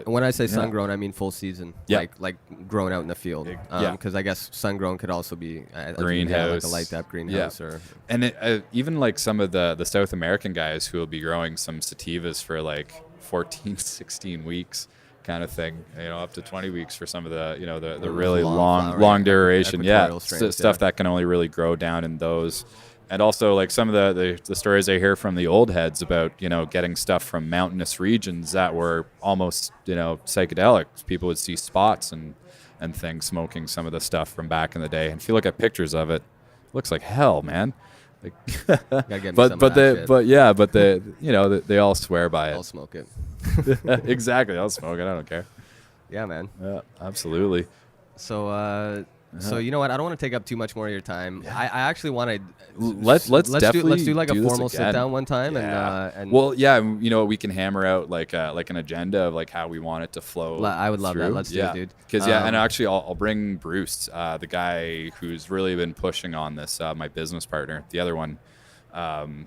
F: When I say sun-grown, I mean full season, like grown out in the field. Because I guess sun-grown could also be
C: greenhouse,
F: like a light depth greenhouse.
C: And even like some of the South American guys who will be growing some sativas for like 14, 16 weeks. Kind of thing, up to 20 weeks for some of the, the really long duration, stuff that can only really grow down in those. And also like some of the stories I hear from the old heads about, getting stuff from mountainous regions that were almost, psychedelic. People would see spots and things smoking some of the stuff from back in the day. And if you look at pictures of it, it looks like hell, man. Like, they all swear by it.
F: I'll smoke it.
C: Exactly, I'll smoke it. I don't care.
F: Yeah, man.
C: Yeah, absolutely.
F: So, so you know what? I don't want to take up too much more of your time. Yeah. I actually want to
C: let's do
F: like a formal sit down one time. And
C: we can hammer out like an agenda of like how we want it to flow.
F: I would love that. Let's do it, dude.
C: Because and actually I'll bring Bruce, the guy who's really been pushing on this. My business partner, the other one.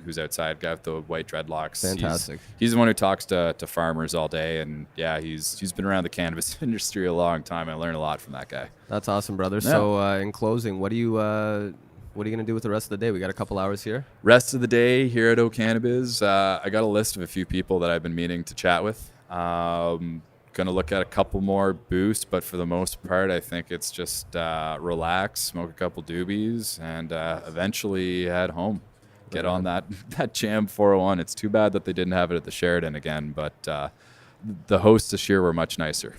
C: Who's outside, guy with the white dreadlocks.
F: Fantastic.
C: He's the one who talks to farmers all day, and he's been around the cannabis industry a long time. I learned a lot from that guy.
F: That's awesome, brother. Yeah. So in closing, what are you gonna do with the rest of the day? We got a couple hours here.
C: Rest of the day here at O'Cannabis, I got a list of a few people that I've been meaning to chat with. Gonna look at a couple more boosts, but for the most part, I think it's just relax, smoke a couple doobies, and eventually head home. Get on that Jam 401. It's too bad that they didn't have it at the Sheridan again, but the hosts this year were much nicer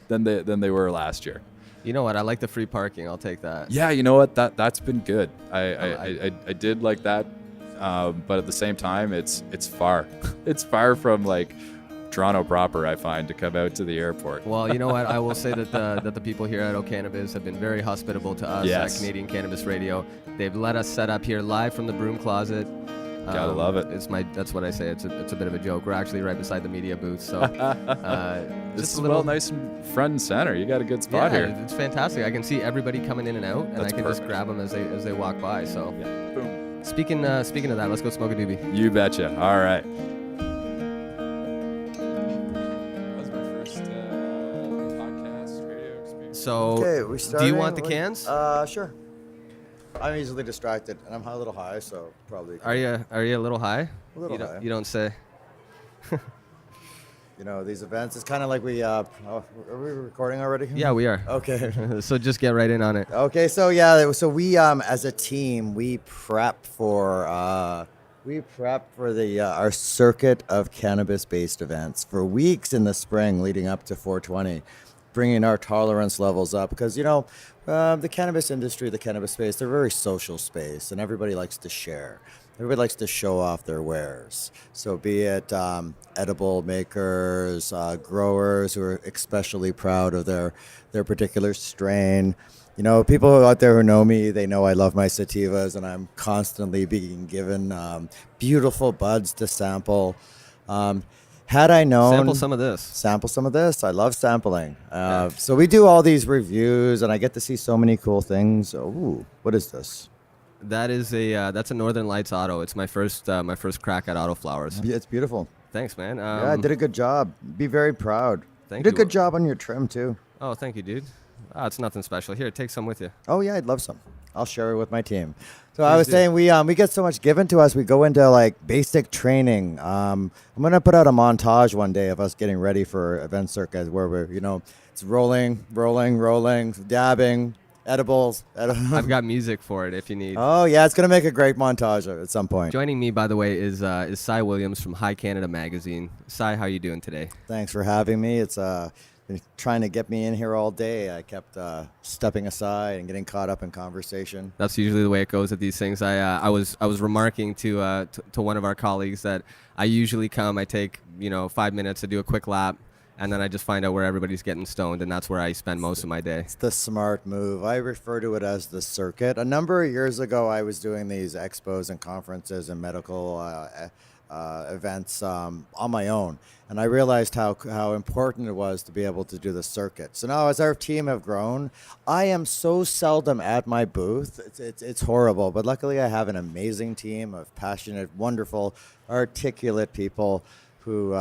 C: than they were last year.
F: You know what? I like the free parking. I'll take that.
C: Yeah, you know what? That's been good. I did like that, but at the same time, it's far. It's far from like Toronto proper, I find, to come out to the airport.
F: Well, you know what? I will say that the people here at O'Cannabis have been very hospitable to us at Canadian Cannabis Radio. They've let us set up here live from the Broom closet.
C: Gotta love it.
F: That's what I say. It's a bit of a joke. We're actually right beside the media booth, so
C: this is nice and front and center. You got a good spot here.
F: It's fantastic. I can see everybody coming in and out, and I can just grab them as they walk by. So,
C: boom.
F: Speaking of that, let's go smoke a doobie.
C: You betcha. All right.
F: So, do you want the cans?
M: Sure. I'm easily distracted, and I'm a little high, so probably.
F: Are you a little high?
M: A little high.
F: You don't say.
M: These events, it's kind of like are we recording already?
F: Yeah, we are.
M: Okay.
F: So just get right in on it.
M: Okay, so we as a team, we prep for our circuit of cannabis-based events for weeks in the spring leading up to 420. bringing our tolerance levels up because, the cannabis industry, the cannabis space, they're a very social space and everybody likes to share. Everybody likes to show off their wares. So be it edible makers, growers who are especially proud of their particular strain. People out there who know me, they know I love my sativas and I'm constantly being given beautiful buds to sample. Had I known...
F: Sample some of this.
M: Sample some of this. I love sampling. So we do all these reviews and I get to see so many cool things. Ooh, what is this?
F: That is that's a Northern Lights auto. It's my first crack at auto flowers.
M: It's beautiful.
F: Thanks, man.
M: Yeah, I did a good job. Be very proud.
F: Thank
M: you. Did a
F: you.
M: good job on your trim too.
F: Oh, thank you, dude. It's nothing special. Here, take some with you.
M: Oh yeah, I'd love some. I'll share it with my team. So I was saying we get so much given to us. We go into like basic training. I'm gonna put out a montage one day of us getting ready for event circuit where we're it's rolling, dabbing. Edibles.
F: I've got music for it if you need.
M: Oh yeah, it's gonna make a great montage at some point.
F: Joining me, by the way, is Cy Williams from High Canada Magazine. Cy, how you doing today?
M: Thanks for having me. It's been trying to get me in here all day. I kept stepping aside and getting caught up in conversation.
F: That's usually the way it goes at these things. I was remarking to one of our colleagues that I usually come. I take 5 minutes to do a quick lap. And then I just find out where everybody's getting stoned, and that's where I spend most of my day.
M: It's the smart move. I refer to it as the circuit. A number of years ago, I was doing these expos and conferences and medical events on my own. And I realized how important it was to be able to do the circuit. So now as our team have grown, I am so seldom at my booth. It's horrible. But luckily, I have an amazing team of passionate, wonderful, articulate people who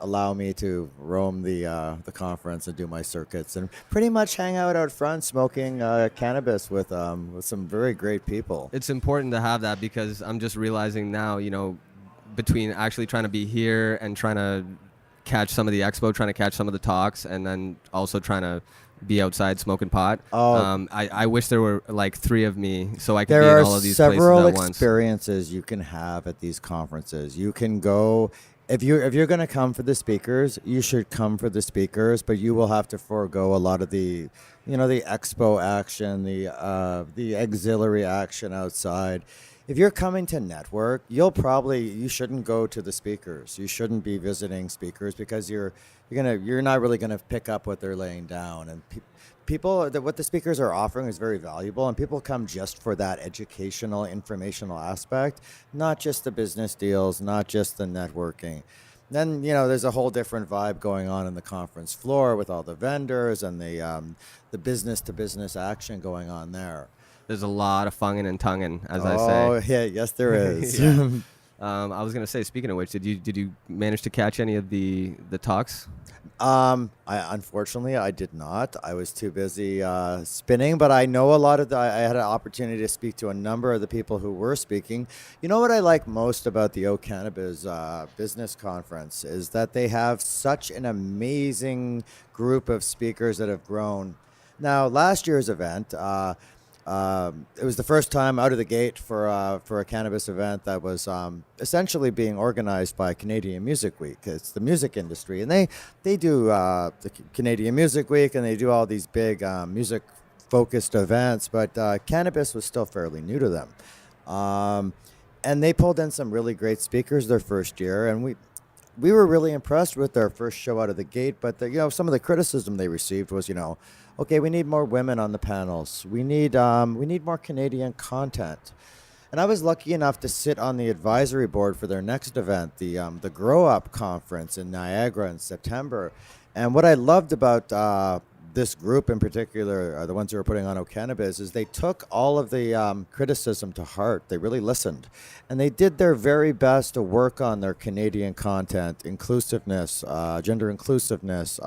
M: allow me to roam the conference and do my circuits and pretty much hang out front smoking cannabis with some very great people.
F: It's important to have that because I'm just realizing now, between actually trying to be here and trying to catch some of the expo, trying to catch some of the talks, and then also trying to be outside smoking pot. I wish there were like 3 of me so I could be in all of these places at once.
M: There are several experiences you can have at these conferences. You can go... If you're going to come for the speakers, you should come for the speakers, but you will have to forego a lot of the expo action, the auxiliary action outside. If you're coming to network, you shouldn't go to the speakers. You shouldn't be visiting speakers because you're not really going to pick up what they're laying down. And what the speakers are offering is very valuable, and people come just for that educational, informational aspect, not just the business deals, not just the networking. Then, there's a whole different vibe going on in the conference floor with all the vendors and the business-to-business action going on there.
F: There's a lot of funging and tonguing, as I say.
M: Oh, yeah, yes, there is.
F: I was going to say, speaking of which, did you manage to catch any of the talks?
M: Unfortunately, I did not. I was too busy spinning, but I know a lot of I had an opportunity to speak to a number of the people who were speaking. You know what I like most about the Cannabis Business Conference is that they have such an amazing group of speakers that have grown. Now, last year's event, it was the first time out of the gate for a cannabis event that was essentially being organized by Canadian Music Week. It's the music industry, and they do the Canadian Music Week, and they do all these big music-focused events, but cannabis was still fairly new to them. And they pulled in some really great speakers their first year, and we were really impressed with their first show out of the gate, but some of the criticism they received was, okay, we need more women on the panels. We need more Canadian content. And I was lucky enough to sit on the advisory board for their next event, the Grow Up Conference in Niagara in September. And what I loved about this group in particular, the ones who were putting on Cannabis, is they took all of the criticism to heart. They really listened. And they did their very best to work on their Canadian content, inclusiveness, gender inclusiveness,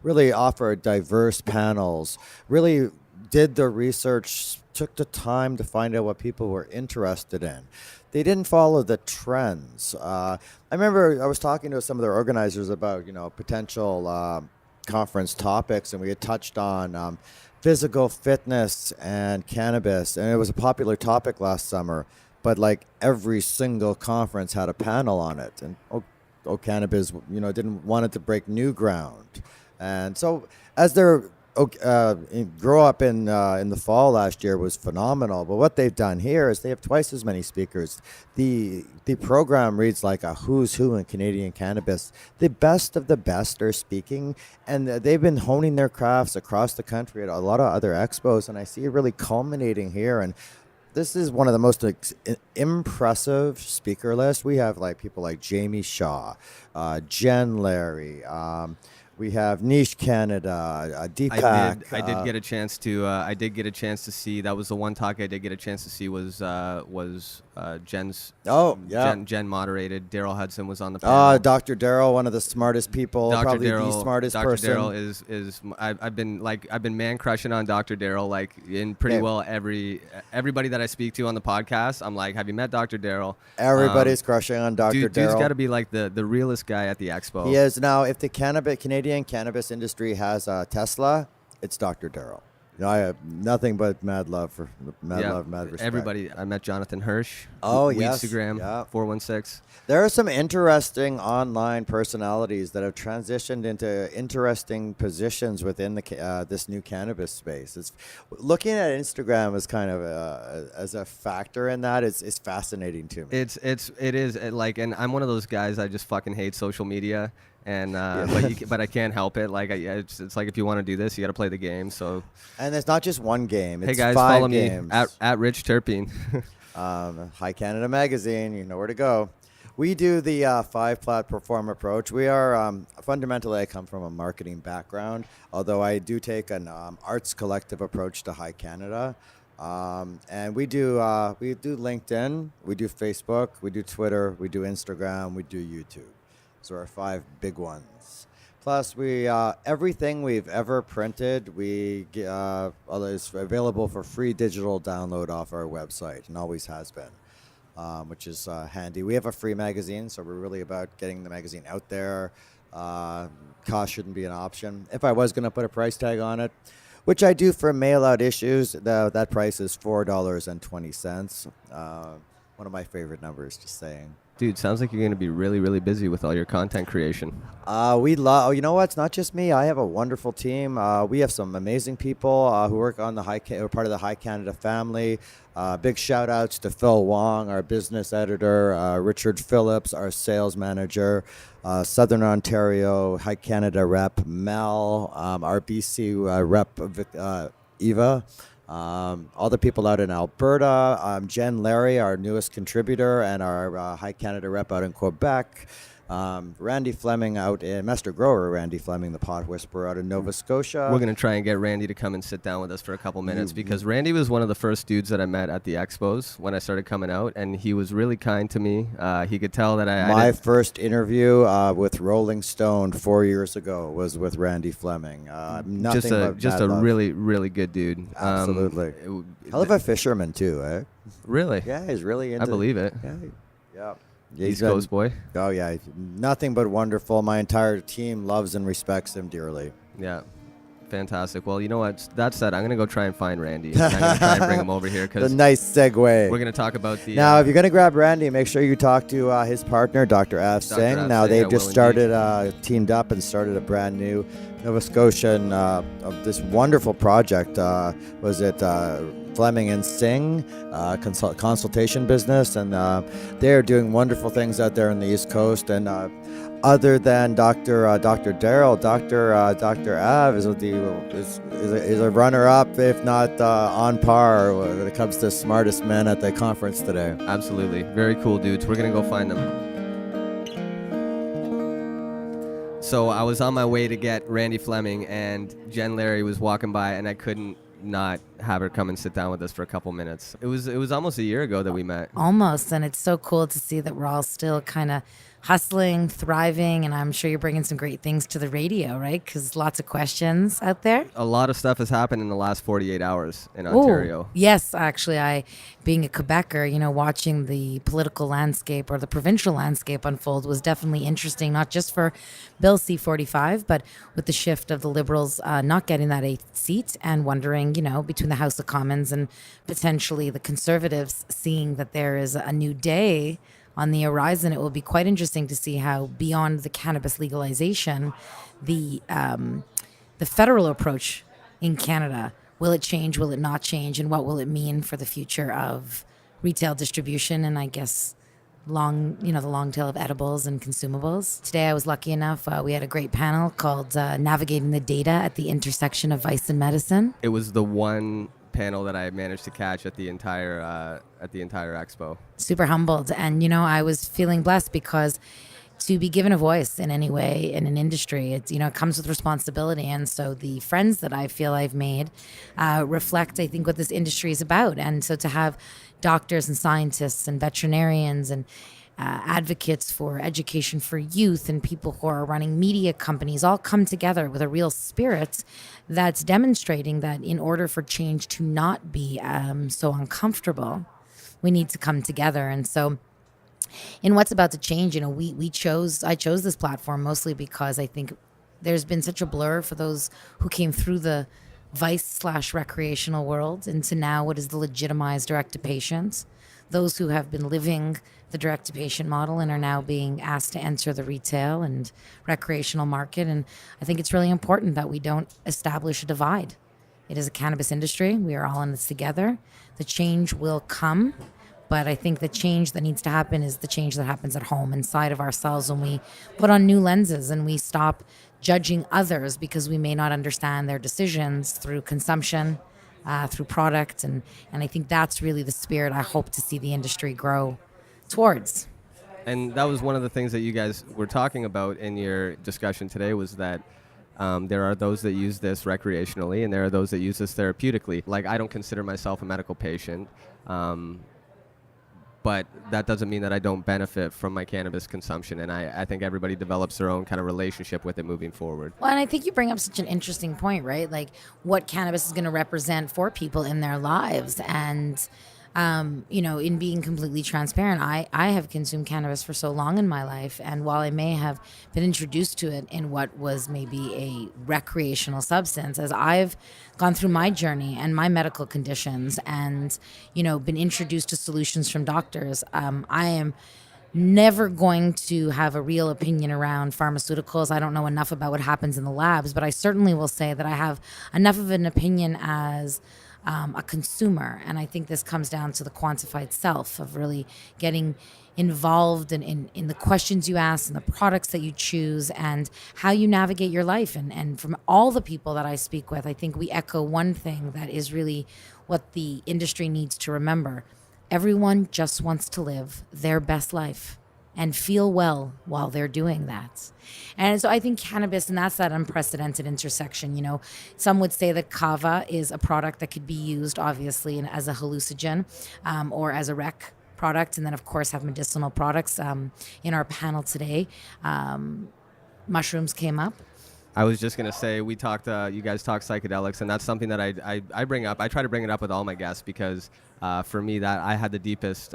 M: really offer diverse panels, really did the research, took the time to find out what people were interested in. They didn't follow the trends. I remember I was talking to some of their organizers about, potential conference topics, and we had touched on physical fitness and cannabis, and it was a popular topic last summer, but like every single conference had a panel on it, and Cannabis didn't want it to break new ground. And so as they're grow up in the fall last year was phenomenal. But what they've done here is they have twice as many speakers. The program reads like a who's who in Canadian cannabis. The best of the best are speaking, and they've been honing their crafts across the country at a lot of other expos. And I see it really culminating here. And this is one of the most impressive speaker lists. We have like people like Jamie Shaw, Jenn Larry. We have Niche Canada, Deepak.
F: I did get a chance to. I did get a chance to see. That was the one talk I did get a chance to see. Was Jenn's.
M: Oh yeah.
F: Jenn moderated. Darryl Hudson was on the panel.
M: Dr. Darryl, one of the smartest people, probably the smartest person.
F: Dr. Darryl is. I've been man crushing on Dr. Darryl like in pretty well everybody that I speak to on the podcast. I'm like, have you met Dr. Darryl?
M: Everybody's crushing on Dr. Darryl.
F: Dude's got to be like the realest guy at the expo.
M: He is now. If the Canadian cannabis industry has a Tesla, it's Dr. Darryl. I have nothing but mad love for mad respect.
F: Everybody. I met Jonathan Hirsh.
M: Oh, yes.
F: Instagram, 416.
M: There are some interesting online personalities that have transitioned into interesting positions within the this new cannabis space. It's looking at Instagram as kind of as a factor in that. It's fascinating to me.
F: It is like, and I'm one of those guys. I just fucking hate social media. And but I can't help it. Like it's like if you want to do this, you got to play the game. So
M: and it's not just one game. It's
F: hey guys,
M: 5
F: follow
M: games.
F: me at Rich Terpene.
M: High Canada Magazine. You know where to go. We do the 5 platform approach. We are fundamentally. I come from a marketing background, although I do take an arts collective approach to High Canada. And we do LinkedIn, we do Facebook, we do Twitter, we do Instagram, we do YouTube. So our 5 big ones. Plus, we everything we've ever printed, is available for free digital download off our website, and always has been, which is handy. We have a free magazine, so we're really about getting the magazine out there. Cost shouldn't be an option. If I was going to put a price tag on it, which I do for mail-out issues, that price is $4.20. One of my favorite numbers, just saying.
F: Dude, sounds like you're going to be really, really busy with all your content creation.
M: We love. You know what? It's not just me. I have a wonderful team. We have some amazing people who work on who are part of the High Canada family. Big shout outs to Phil Wong, our business editor, Richard Phillips, our sales manager, Southern Ontario High Canada rep Mel, our BC rep Eva. All the people out in Alberta, Jenn Larry, our newest contributor, and our High Canada rep out in Quebec. Randy Fleming out in Master Grower, Randy Fleming, the pot whisperer out in Nova Scotia.
F: We're going to try and get Randy to come and sit down with us for a couple minutes because Randy was one of the first dudes that I met at the expos when I started coming out, and he was really kind to me. He could tell that
M: My first interview with Rolling Stone 4 years ago was with Randy Fleming.
F: Just a really, really good dude.
M: Absolutely. Hell of a fisherman too, eh?
F: Really?
M: Yeah, he's really into
F: I believe it.
M: Yeah.
F: East Coast boy.
M: Oh yeah, nothing but wonderful. My entire team loves and respects him dearly.
F: Yeah, fantastic. Well, you know what? That said, I'm gonna go try and find Randy. And I'm gonna try and bring him over here because
M: the nice segue.
F: We're gonna talk about the.
M: Now, if you're gonna grab Randy, make sure you talk to his partner, Dr. Av Singh. Now they've just teamed up and started a brand new Nova Scotian of this wonderful project. Was it? Fleming and Singh consultation business, and they're doing wonderful things out there on the East Coast. And other than Dr. Darryl, Dr. Av is a runner-up, if not on par, when it comes to smartest men at the conference today.
F: Absolutely, very cool dudes. We're gonna go find them. So I was on my way to get Randy Fleming, and Jenn Larry was walking by, and I couldn't not have her come and sit down with us for a couple minutes. It was almost a year ago that we met.
N: Almost, and it's so cool to see that we're all still kind of hustling, thriving, and I'm sure you're bringing some great things to the radio, right? Because lots of questions out there.
F: A lot of stuff has happened in the last 48 hours in Ontario.
N: Yes, actually, being a Quebecer, watching the political landscape or the provincial landscape unfold was definitely interesting, not just for Bill C-45, but with the shift of the Liberals not getting that 8th seat and wondering, between the House of Commons and potentially the Conservatives seeing that there is a new day on the horizon. It will be quite interesting to see how, beyond the cannabis legalization, the federal approach in Canada, will it change, will it not change, and what will it mean for the future of retail distribution and, I guess, the long tail of edibles and consumables. Today I was lucky enough, we had a great panel called Navigating the Data at the Intersection of Vice and Medicine.
F: It was the one panel that I managed to catch at the entire expo.
N: Super humbled. And, I was feeling blessed because to be given a voice in any way in an industry, it's, it comes with responsibility. And so the friends that I feel I've made reflect, I think, what this industry is about. And so to have doctors and scientists and veterinarians and advocates for education for youth and people who are running media companies all come together with a real spirit that's demonstrating that in order for change to not be so uncomfortable, we need to come together. And so in what's about to change, I chose this platform mostly because I think there's been such a blur for those who came through the vice/recreational world into now what is the legitimized direct-to-patient. Those who have been living the direct-to-patient model and are now being asked to enter the retail and recreational market. And I think it's really important that we don't establish a divide. It is a cannabis industry. We are all in this together. The change will come. But I think the change that needs to happen is the change that happens at home, inside of ourselves, when we put on new lenses and we stop judging others because we may not understand their decisions through consumption, through product. And I think that's really the spirit I hope to see the industry grow towards.
F: And that was one of the things that you guys were talking about in your discussion today, was that there are those that use this recreationally and there are those that use this therapeutically. Like, I don't consider myself a medical patient. But that doesn't mean that I don't benefit from my cannabis consumption. And I think everybody develops their own kind of relationship with it moving forward.
N: Well, and I think you bring up such an interesting point, right? Like what cannabis is going to represent for people in their lives. And, in being completely transparent, I have consumed cannabis for so long in my life. And while I may have been introduced to it in what was maybe a recreational substance, as I've gone through my journey and my medical conditions and, been introduced to solutions from doctors, I am never going to have a real opinion around pharmaceuticals. I don't know enough about what happens in the labs, but I certainly will say that I have enough of an opinion as a consumer. And I think this comes down to the quantified self of really getting involved in the questions you ask and the products that you choose and how you navigate your life. And from all the people that I speak with, I think we echo one thing that is really what the industry needs to remember. Everyone just wants to live their best life and feel well while they're doing that. And so I think cannabis, and that's that unprecedented intersection. Some would say that kava is a product that could be used, obviously, as a hallucinogen or as a rec product, and then, of course, have medicinal products. In our panel today, mushrooms came up.
F: I was just going to say, you guys talked psychedelics, and that's something that I bring up. I try to bring it up with all my guests because for me, that I had the deepest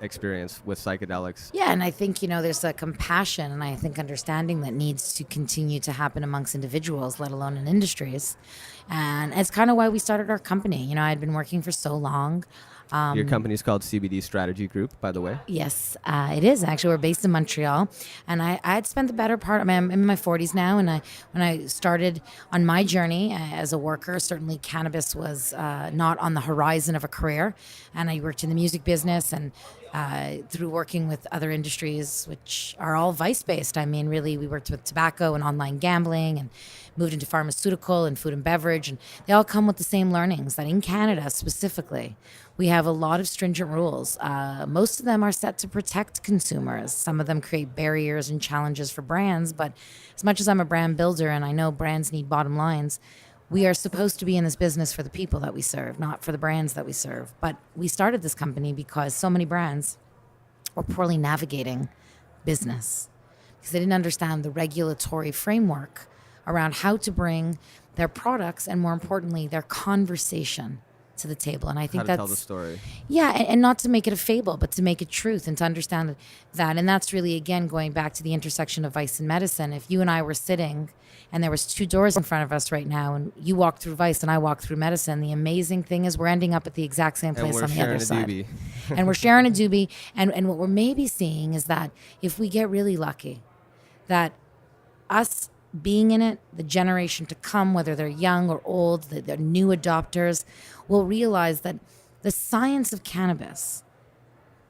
F: experience with psychedelics.
N: Yeah, and I think, there's a compassion and I think understanding that needs to continue to happen amongst individuals, let alone in industries. And it's kind of why we started our company. I'd been working for so long.
F: Your company is called CBD Strategy Group, by the way.
N: Yes, it is. Actually, we're based in Montreal. And I had spent the better part, I'm in my 40s now, and when I started on my journey as a worker, certainly cannabis was not on the horizon of a career. And I worked in the music business and through working with other industries, which are all vice-based. Really, we worked with tobacco and online gambling and moved into pharmaceutical and food and beverage. And they all come with the same learnings that in Canada specifically, we have a lot of stringent rules. Most of them are set to protect consumers. Some of them create barriers and challenges for brands. But as much as I'm a brand builder and I know brands need bottom lines, we are supposed to be in this business for the people that we serve, not for the brands that we serve. But we started this company because so many brands were poorly navigating business because they didn't understand the regulatory framework around how to bring their products and, more importantly, their conversation to the table. And I think
F: How to
N: that's
F: tell the story.
N: Yeah, and not to make it a fable, but to make it truth and to understand that. And that's really, again, going back to the intersection of vice and medicine. If you and I were sitting and there was 2 doors in front of us right now, and you walk through vice and I walk through medicine, the amazing thing is we're ending up at the exact same place on the other side. And we're sharing a doobie. And what we're maybe seeing is that if we get really lucky, that us being in it, the generation to come, whether they're young or old, the new adopters, will realize that the science of cannabis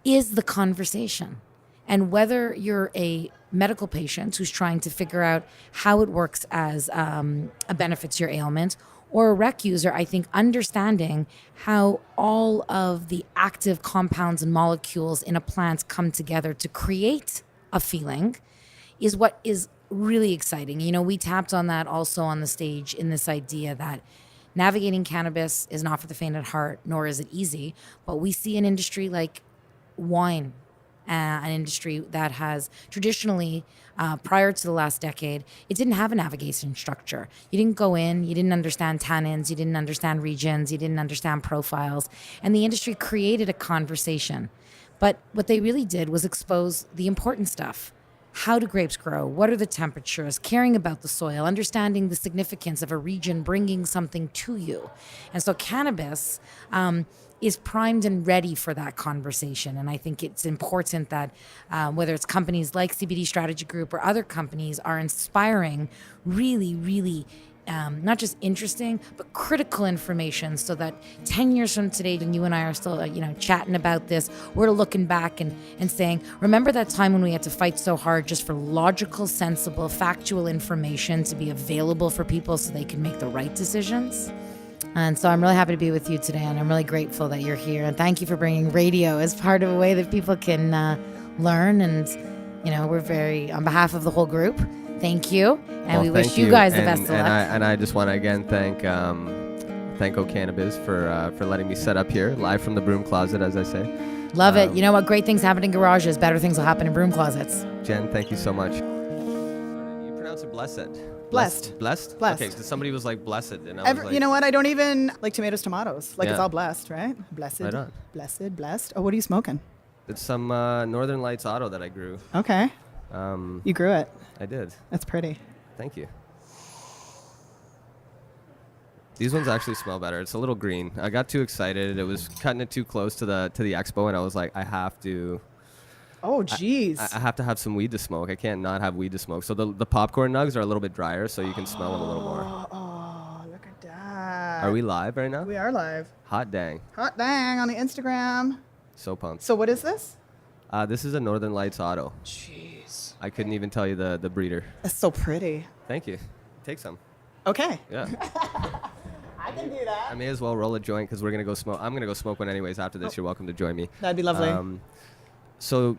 N: is the conversation. And whether you're a medical patient who's trying to figure out how it works as a benefits your ailment, or a rec user, I think understanding how all of the active compounds and molecules in a plant come together to create a feeling is what is really exciting. You know, we tapped on that also on the stage in this idea that navigating cannabis is not for the faint at heart, nor is it easy. But we see an industry like wine, an industry that has traditionally, prior to the last decade, it didn't have a navigation structure. You didn't go in, you didn't understand tannins, you didn't understand regions, you didn't understand profiles. And the industry created a conversation. But what they really did was expose the important stuff. How do grapes grow? What are the temperatures? Caring about the soil, understanding the significance of a region bringing something to you. And so cannabis is primed and ready for that conversation. And I think it's important that whether it's companies like CBD Strategy Group or other companies are inspiring really, really not just interesting, but critical information so that 10 years from today, when you and I are still, chatting about this, we're looking back and saying, remember that time when we had to fight so hard just for logical, sensible, factual information to be available for people so they can make the right decisions? And so I'm really happy to be with you today, and I'm really grateful that you're here. And thank you for bringing radio as part of a way that people can learn. And, we're very, on behalf of the whole group, thank you. And we wish you guys the best of luck.
F: And I just want to again thank OCannabis for letting me set up here live from the broom closet, as I say.
N: Love it. You know what? Great things happen in garages. Better things will happen in broom closets.
F: Jenn, thank you so much. You pronounce it blessed.
O: Blessed.
F: Blessed?
O: Blessed.
F: Okay, somebody was like blessed, and I was like,
O: you know what? I don't even like tomatoes. Like it's
F: Yeah.
O: all blessed, right? Blessed.
F: Right on.
O: Blessed. Oh, what are you smoking?
F: It's some Northern Lights Auto that I grew.
O: Okay. You grew it.
F: I did.
O: That's pretty.
F: Thank you. These ones actually smell better. It's a little green. I got too excited. It was cutting it too close to the expo, and I was like, I have to.
O: Oh, jeez.
F: I have to have some weed to smoke. I can't not have weed to smoke. So the popcorn nugs are a little bit drier, so you can smell them a little more.
O: Oh, look at that.
F: Are we live right now?
O: We are live.
F: Hot dang.
O: Hot dang on the Instagram.
F: So pumped.
O: So what is this?
F: This is a Northern Lights Auto.
O: Jeez.
F: I couldn't even tell you the breeder.
O: That's so pretty.
F: Thank you. Take some.
O: Okay.
F: Yeah.
O: I can do that.
F: I may as well roll a joint because we're going to go smoke. I'm going to go smoke one anyways after this.
O: Oh.
F: You're welcome to join me.
O: That'd be lovely.
F: So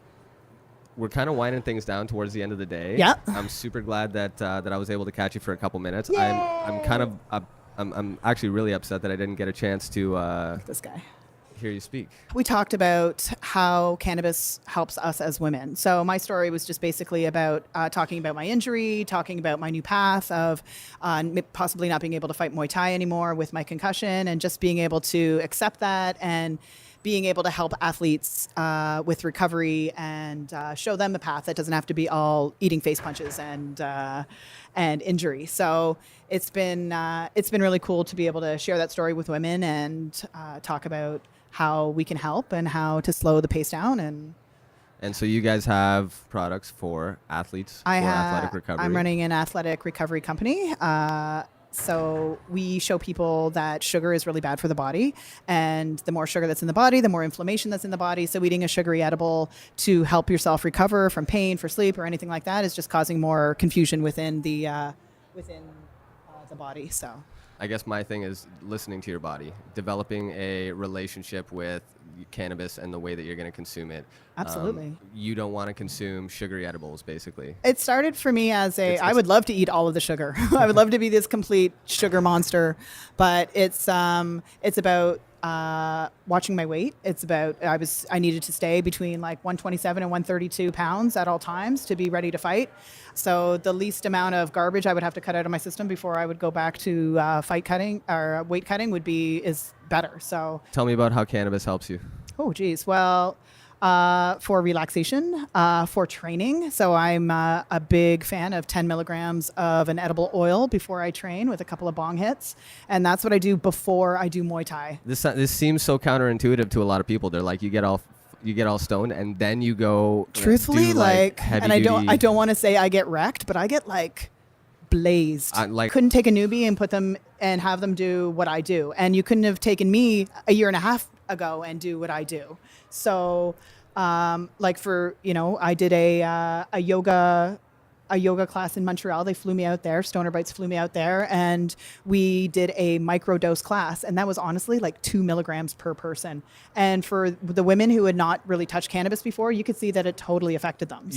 F: we're kind of winding things down towards the end of the day.
O: Yeah.
F: I'm super glad that I was able to catch you for a couple minutes.
O: Yay!
F: I'm kind of I'm actually really upset that I didn't get a chance to
O: this guy
F: hear you speak.
O: We talked about how cannabis helps us as women. So my story was just basically about talking about my injury, talking about my new path of possibly not being able to fight Muay Thai anymore with my concussion, and just being able to accept that and being able to help athletes with recovery and show them the path that doesn't have to be all eating face punches and injury. So it's been really cool to be able to share that story with women and talk about how we can help and how to slow the pace down.
F: And so you guys have products for athletes for athletic recovery.
O: I'm running an athletic recovery company. So we show people that sugar is really bad for the body, and the more sugar that's in the body, the more inflammation that's in the body. So eating a sugary edible to help yourself recover from pain, for sleep, or anything like that is just causing more confusion within the body. So
F: I guess my thing is listening to your body, developing a relationship with cannabis and the way that you're going to consume it.
O: Absolutely.
F: You don't want to consume sugary edibles, basically.
O: It started for me as I would love to eat all of the sugar. I would love to be this complete sugar monster, but it's about watching my weight. It's about I needed to stay between like 127 and 132 pounds at all times to be ready to fight. So the least amount of garbage I would have to cut out of my system before I would go back to fight cutting or weight cutting is better. So
F: Tell me about how cannabis helps you.
O: oh geez, well. For relaxation, for training. So I'm a big fan of 10 milligrams of an edible oil before I train with a couple of bong hits. And that's what I do before I do Muay Thai.
F: This seems so counterintuitive to a lot of people. They're like, you get all stoned and then you go
O: Truthfully,
F: do
O: like
F: heavy
O: and
F: duty.
O: I don't want to say I get wrecked, but I get like blazed. Couldn't take a newbie and put them and have them do what I do. And you couldn't have taken me a year and a half ago and do what I do. So, like I did a yoga class in Montreal. They flew me out there. Stoner Bites flew me out there, and we did a microdose class, and that was honestly like 2 milligrams per person. And for the women who had not really touched cannabis before, you could see that it totally affected them.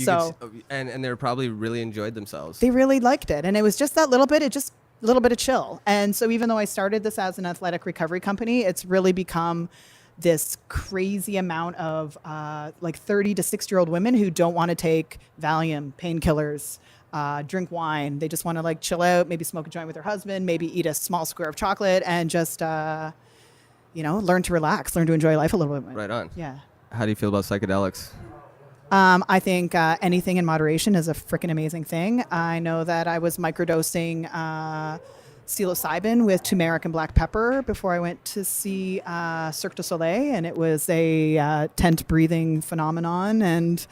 F: And they probably really enjoyed themselves.
O: They really liked it, and it was just that little bit. A little bit of chill. And so even though I started this as an athletic recovery company, it's really become this crazy amount of like 30 to 60-year-old women who don't want to take Valium, painkillers, drink wine. They just want to like chill out, maybe smoke a joint with their husband, maybe eat a small square of chocolate and just, learn to relax, learn to enjoy life a little bit more.
F: Right on.
O: Yeah.
F: How do you feel about psychedelics?
O: I think anything in moderation is a freaking amazing thing. I know that I was microdosing psilocybin with turmeric and black pepper before I went to see Cirque du Soleil, and it was a tent breathing phenomenon, and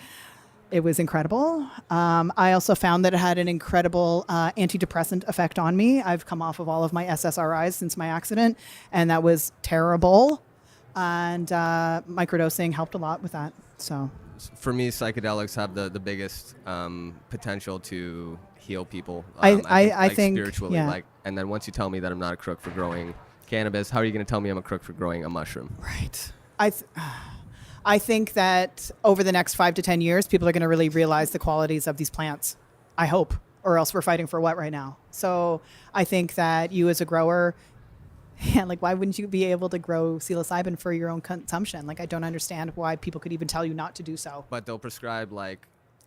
O: it was incredible. I also found that it had an incredible antidepressant effect on me. I've come off of all of my SSRIs since my accident, and that was terrible. And microdosing helped a lot with that. So,
F: for me, psychedelics have the biggest potential to heal people.
O: I think
F: spiritually,
O: yeah.
F: And then once you tell me that I'm not a crook for growing cannabis, how are you going to tell me I'm a crook for growing a mushroom?
O: Right. I think that over the next 5 to 10 years, people are going to really realize the qualities of these plants. I hope, or else we're fighting for what right now? So I think that you as a grower, why wouldn't you be able to grow psilocybin for your own consumption? Like, I don't understand why people could even tell you not to do so.
F: But they'll prescribe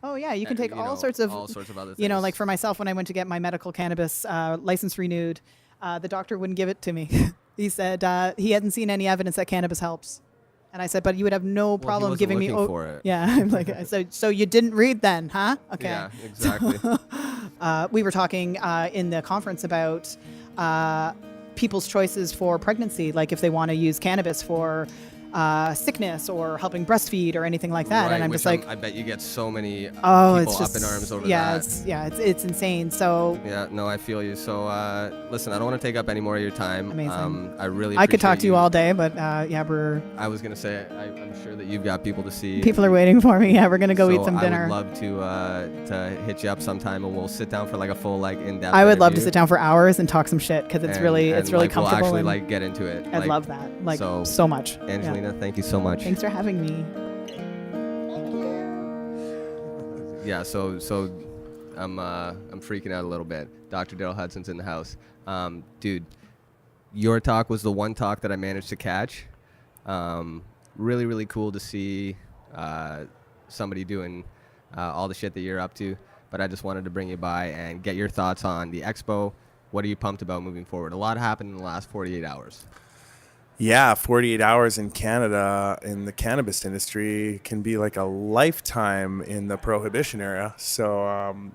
O: oh yeah, you can take all sorts of
F: other things.
O: Like for myself, when I went to get my medical cannabis license renewed, the doctor wouldn't give it to me. He said he hadn't seen any evidence that cannabis helps. And I said, but you would have no problem giving me.
F: For it.
O: Yeah, I'm like, so you didn't read then, huh? Okay.
F: Yeah, exactly.
O: We were talking in the conference about people's choices for pregnancy, like if they want to use cannabis for sickness or helping breastfeed or anything like that.
F: Right,
O: and I'm just like,
F: I bet you get so many people
O: it's just,
F: up in arms over
O: that. It's insane. So
F: yeah, no, I feel you. So listen, I don't want to take up any more of your time.
O: Amazing.
F: I
O: could talk to you all day, but
F: I was gonna say I'm sure that you've got people to see.
O: People are waiting for me. Yeah, we're gonna go eat some dinner.
F: I would love to hit you up sometime and we'll sit down for like a full in-depth.
O: I would love to sit down for hours and talk some shit because it's really comfortable.
F: We'll actually get into it.
O: I'd love that so much.
F: Angelina, thank you so much.
O: Thanks for having me.
F: Yeah, so I'm freaking out a little bit. Dr. Darryl Hudson's in the house. Dude, your talk was the one talk that I managed to catch. Really, really cool to see somebody doing all the shit that you're up to. But I just wanted to bring you by and get your thoughts on the expo. What are you pumped about moving forward? A lot happened in the last 48 hours.
P: Yeah, 48 hours in Canada in the cannabis industry can be like a lifetime in the prohibition era. So,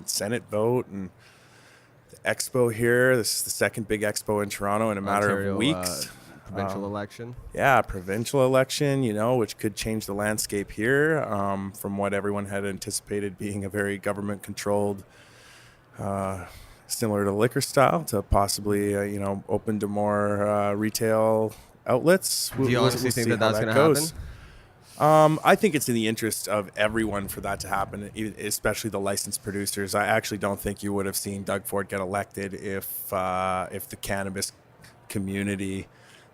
P: Senate vote and the expo here. This is the second big expo in Toronto in a matter of weeks.
F: Provincial election.
P: Yeah, provincial election, which could change the landscape here from what everyone had anticipated being a very government-controlled similar to liquor style, to possibly, open to more retail outlets.
F: Do you honestly think that that's going to happen?
P: I think it's in the interest of everyone for that to happen, especially the licensed producers. I actually don't think you would have seen Doug Ford get elected if the cannabis community,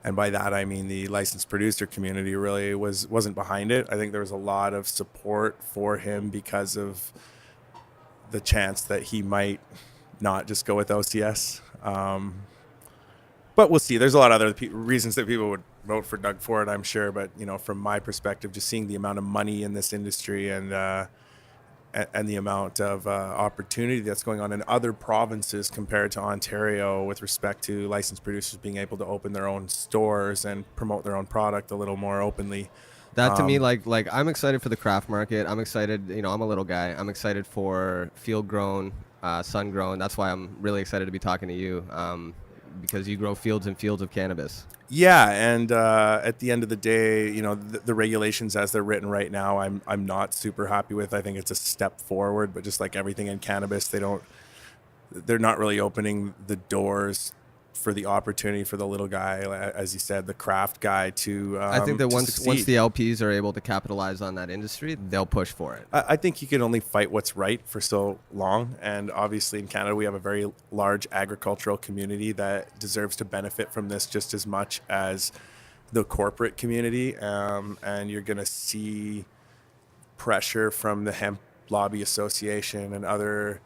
P: and by that I mean the licensed producer community, really wasn't behind it. I think there was a lot of support for him because of the chance that he might not just go with OCS. But we'll see. There's a lot of other reasons that people would vote for Doug Ford, I'm sure, but from my perspective, just seeing the amount of money in this industry and the amount of opportunity that's going on in other provinces compared to Ontario with respect to licensed producers being able to open their own stores and promote their own product a little more openly.
F: That to me, like I'm excited for the craft market. I'm excited, I'm a little guy. I'm excited for field grown, sun grown. That's why I'm really excited to be talking to you, because you grow fields and fields of cannabis.
P: Yeah, and at the end of the day, the regulations as they're written right now, I'm not super happy with. I think it's a step forward, but just like everything in cannabis, they're not really opening the doors for the opportunity for the little guy, as you said, the craft guy to
F: I think that once
P: succeed.
F: the LPs are able to capitalize on that industry, they'll push for it.
P: I think you can only fight what's right for so long. And obviously in Canada, we have a very large agricultural community that deserves to benefit from this just as much as the corporate community. And you're going to see pressure from the Hemp Lobby Association and other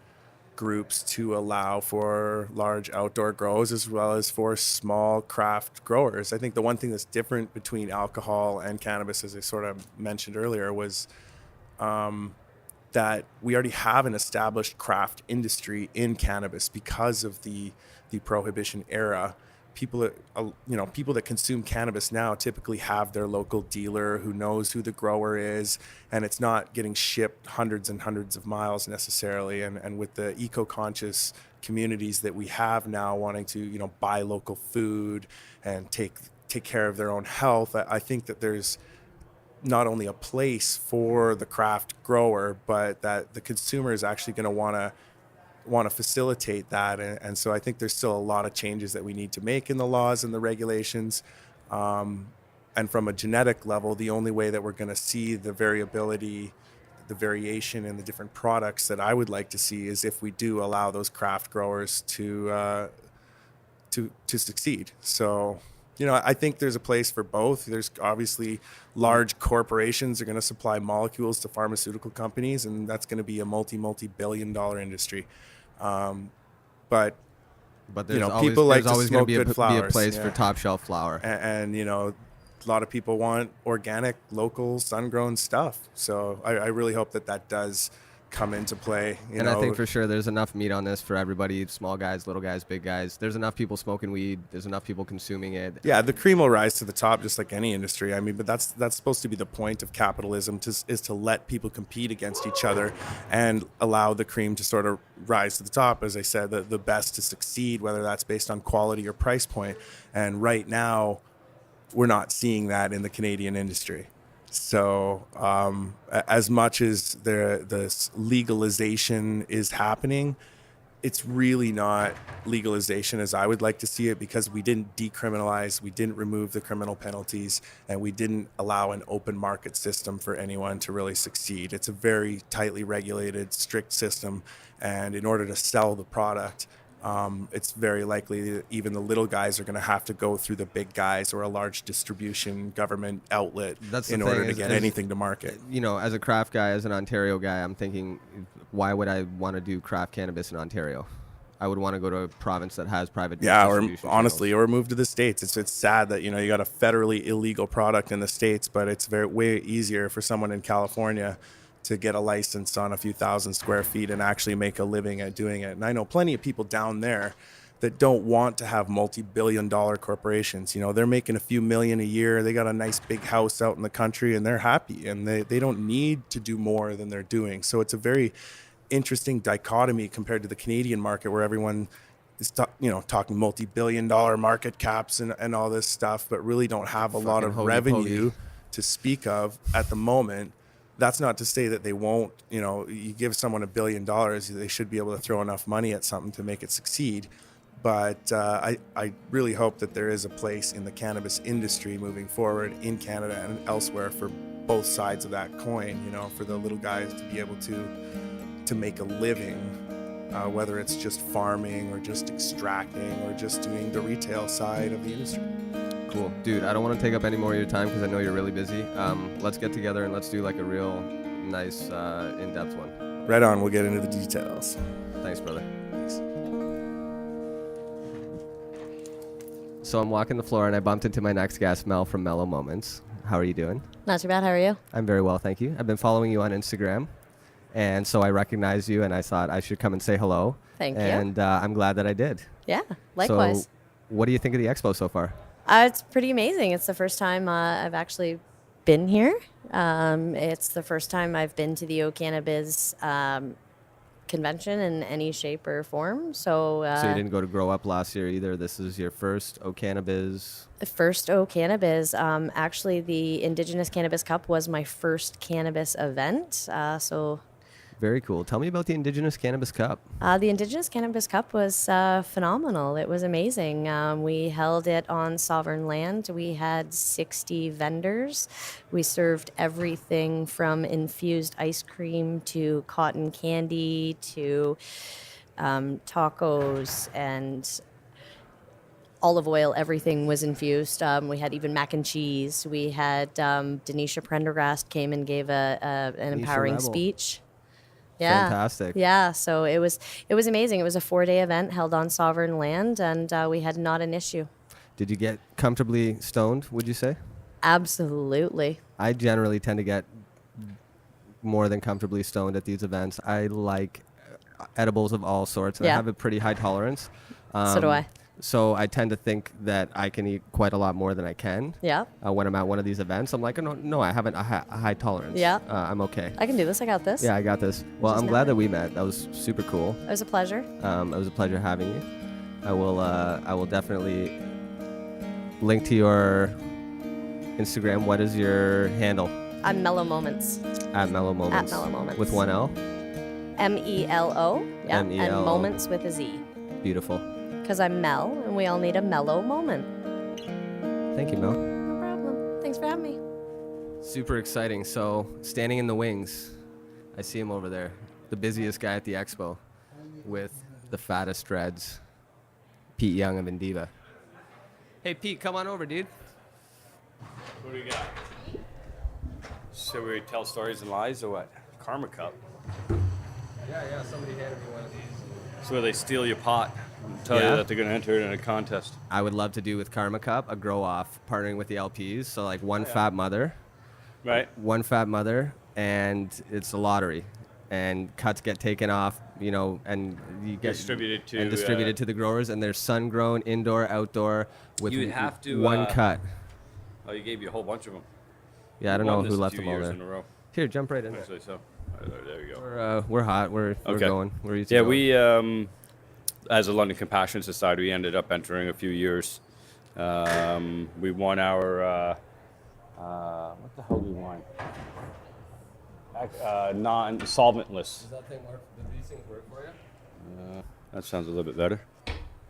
P: groups to allow for large outdoor grows as well as for small craft growers. I think the one thing that's different between alcohol and cannabis, as I sort of mentioned earlier, was that we already have an established craft industry in cannabis because of the prohibition era. People that consume cannabis now typically have their local dealer who knows who the grower is, and it's not getting shipped hundreds and hundreds of miles necessarily. And with the eco-conscious communities that we have now wanting to, buy local food and take care of their own health, I think that there's not only a place for the craft grower, but that the consumer is actually going to want to facilitate that. And so I think there's still a lot of changes that we need to make in the laws and the regulations. And from a genetic level, the only way that we're going to see the variability, the variation in the different products that I would like to see is if we do allow those craft growers to succeed. So, I think there's a place for both. There's obviously large corporations are going to supply molecules to pharmaceutical companies, and that's going to be a multi-billion-dollar industry. But
F: there's
P: people like to
F: always
P: smoke
F: be
P: good flowers.
F: A place for top shelf flower.
P: And a lot of people want organic, local, sun-grown stuff. So I really hope that does come into play.
F: I think for sure there's enough meat on this for everybody, small guys, little guys, big guys. There's enough people smoking weed. There's enough people consuming it.
P: Yeah, the cream will rise to the top just like any industry. I mean, but that's supposed to be the point of capitalism, is to let people compete against each other and allow the cream to sort of rise to the top. As I said, the best to succeed, whether that's based on quality or price point. And right now, we're not seeing that in the Canadian industry. So as much as the legalization is happening, it's really not legalization as I would like to see it, because we didn't decriminalize, we didn't remove the criminal penalties, and we didn't allow an open market system for anyone to really succeed. It's a very tightly regulated, strict system, and in order to sell the product, it's very likely that even the little guys are going to have to go through the big guys or a large distribution government outlet in order to get anything to market.
F: As a craft guy, as an Ontario guy, I'm thinking, why would I want to do craft cannabis in Ontario? I would want to go to a province that has private distribution.
P: Or honestly, or move to the States. It's sad that, you got a federally illegal product in the States, but it's way easier for someone in California to get a license on a few thousand square feet and actually make a living at doing it. And I know plenty of people down there that don't want to have multi-billion-dollar corporations. They're making a few million a year. They got a nice big house out in the country and they're happy, and they don't need to do more than they're doing. So it's a very interesting dichotomy compared to the Canadian market, where everyone is talking multi-billion-dollar market caps and all this stuff, but really don't have a lot of revenue to speak of at the moment. That's not to say that they won't. You give someone $1 billion, they should be able to throw enough money at something to make it succeed. But I really hope that there is a place in the cannabis industry moving forward in Canada and elsewhere for both sides of that coin, for the little guys to be able to make a living, whether it's just farming or just extracting or just doing the retail side of the industry.
F: Cool. Dude, I don't want to take up any more of your time because I know you're really busy. Let's get together and let's do like a real nice in-depth one.
P: Right on. We'll get into the details.
F: Thanks, brother.
P: Thanks.
F: So I'm walking the floor and I bumped into my next guest, Mel from Melomomentz. How are you doing?
Q: Not too bad. How are you?
F: I'm very well, thank you. I've been following you on Instagram, and so I recognized you, and I thought I should come and say hello.
Q: Thank you.
F: And I'm glad that I did.
Q: Yeah, likewise.
F: So what do you think of the expo so far?
Q: It's pretty amazing. It's the first time I've actually been here. It's the first time I've been to the O-Cannabis convention in any shape or form. So
F: So you didn't go to Grow Up last year either. This is your first O-Cannabis.
Q: First O-Cannabis. Actually, the Indigenous Cannabis Cup was my first cannabis event. So
F: Very cool. Tell me about the Indigenous Cannabis Cup.
Q: the Indigenous Cannabis Cup was phenomenal. It was amazing. We held it on sovereign land. We had 60 vendors. We served everything from infused ice cream to cotton candy to tacos and olive oil. Everything was infused. We had even mac and cheese. We had Denisha Prendergast came and gave an empowering
F: Rebel.
Q: speech. Yeah.
F: Fantastic.
Q: Yeah. So it was amazing. It was a 4-day event held on sovereign land, and we had not an issue.
F: Did you get comfortably stoned, would you say?
Q: Absolutely.
F: I generally tend to get more than comfortably stoned at these events. I like edibles of all sorts. And I
Q: Yeah.
F: have a pretty high tolerance.
Q: So do I.
F: So I tend to think that I can eat quite a lot more than I can.
Q: Yeah.
F: When I'm at one of these events, I'm like, no, I have a high tolerance.
Q: Yeah.
F: I'm okay.
Q: I can do this. I got this.
F: Yeah, I got this. Well,
Q: Just
F: I'm
Q: know
F: glad
Q: it.
F: that we met. That was super cool.
Q: It was a pleasure.
F: It was a pleasure having you. I will definitely link to your Instagram. What is your handle?
Q: I'm Melomomentz.
F: At Melomomentz.
Q: At Melomomentz.
F: With one L?
Q: MELO. Yeah. And
F: MELO.
Q: moments with a Z.
F: Beautiful.
Q: Because I'm Mel, and we all need a mellow moment.
F: Thank you, Mel.
Q: No problem. Thanks for having me.
F: Super exciting. So, standing in the wings, I see him over there. The busiest guy at the expo with the fattest dreads. Pete Young of Indiva. Hey, Pete, come on over, dude.
R: What do you got? So we tell stories and lies or what? Karma Cup.
F: Yeah, somebody handed me one of these.
R: So where they steal your pot and tell
F: Yeah.
R: you that they're going to enter it in a contest.
F: I would love to do with Karma Cup, a grow off, partnering with the LPs. So, like one fat mother.
R: Right.
F: One fat mother, and it's a lottery. And cuts get taken off, and you get
R: Distributed to,
F: distributed to the growers, and they're sun grown, indoor, outdoor, with
R: You would have to,
F: one cut.
R: Oh, you gave you a whole bunch of them.
F: Yeah, I don't
R: You
F: know
R: won
F: who
R: this
F: left
R: 2
F: them all
R: years
F: there.
R: in a row.
F: Here, jump right in there.
R: Actually, so there you go.
F: We're hot. We're
R: Okay.
F: going. We're easy.
R: Yeah,
F: going.
R: we as a London Compassion Society, we ended up entering a few years. We won our what the hell did we won? Non-solventless.
F: Does that thing work? Do these things work for you?
R: That sounds a little bit better.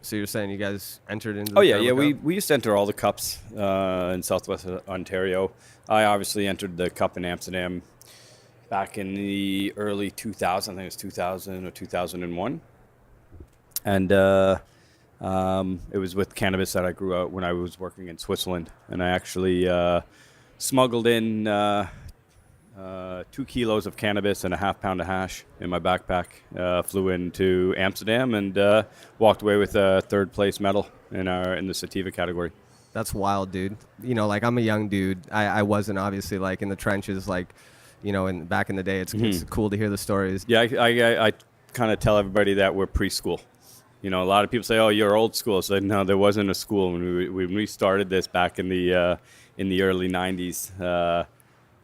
F: So you're saying you guys entered into?
R: Oh
F: the
R: yeah,
F: Karma
R: yeah.
F: Cup?
R: We used to enter all the cups in Southwest Ontario. I obviously entered the cup in Amsterdam back in the early 2000s. I think it was 2000 or 2001. And it was with cannabis that I grew up when I was working in Switzerland, and I actually smuggled in 2 kilos of cannabis and a half pound of hash in my backpack. Flew into Amsterdam and walked away with a 3rd place medal in the sativa category.
F: That's wild, dude. Like I'm a young dude. I wasn't obviously like in the trenches, like, back in the day. It's cool to hear the stories.
R: Yeah, I kind of tell everybody that we're preschool. A lot of people say, "Oh, you're old school." So no, there wasn't a school when we started this back in the early '90s.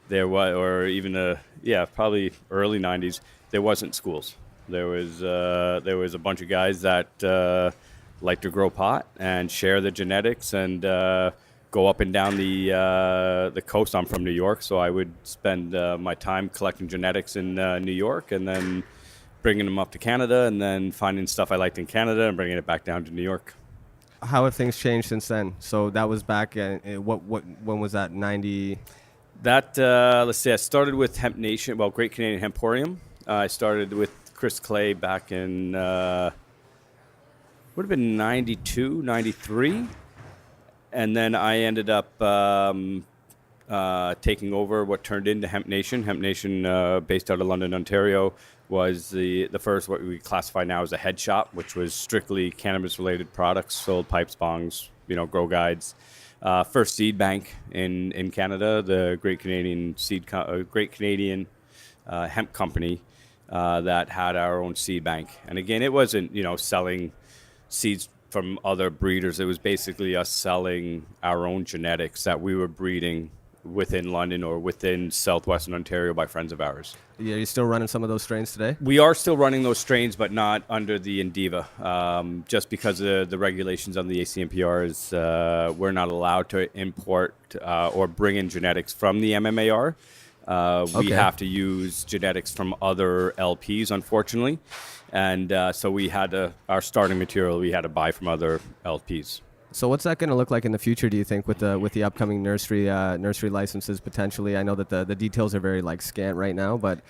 R: There was, or even probably early '90s. There wasn't schools. There was a bunch of guys that like to grow pot and share the genetics and go up and down the coast. I'm from New York, so I would spend my time collecting genetics in New York and then bringing them up to Canada and then finding stuff I liked in Canada and bringing it back down to New York.
F: How have things changed since then? So that was back when was that? 90?
R: That let's see. I started with Hemp Nation, Great Canadian Hemporium. I started with Chris Clay back in would have been 92, 93. And then I ended up taking over what turned into Hemp Nation. Hemp Nation, based out of London, Ontario, was the first what we classify now as a head shop, which was strictly cannabis-related products, sold pipes, bongs, grow guides. First seed bank in Canada, the Great Canadian Hemp Company that had our own seed bank. And again, it wasn't selling seeds from other breeders. It was basically us selling our own genetics that we were breeding within London or within southwestern Ontario by friends of ours.
F: Yeah, you're still running some of those strains today?
R: We are still running those strains, but not under the Indiva, just because of the regulations on the ACMPR is we're not allowed to import or bring in genetics from the MMAR. We have to use genetics from other LPs, unfortunately. And so we had our starting material we had to buy from other LPs.
F: So what's that going to look like in the future, do you think, with the upcoming nursery licenses potentially? I know that the details are very scant right now, but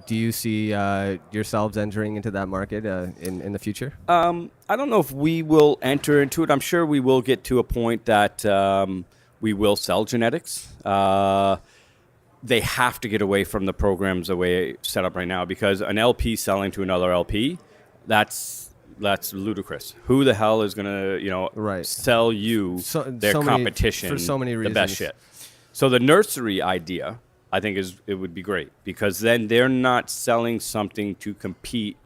F: do you see yourselves entering into that market in the future?
R: I don't know if we will enter into it. I'm sure we will get to a point that we will sell genetics. They have to get away from the programs the way it's set up right now, because an LP selling to another LP, that's ludicrous. Who the hell is going to, sell you their competition
F: for so many reasons.
R: The best shit? So the nursery idea, I think, it would be great, because then they're not selling something to compete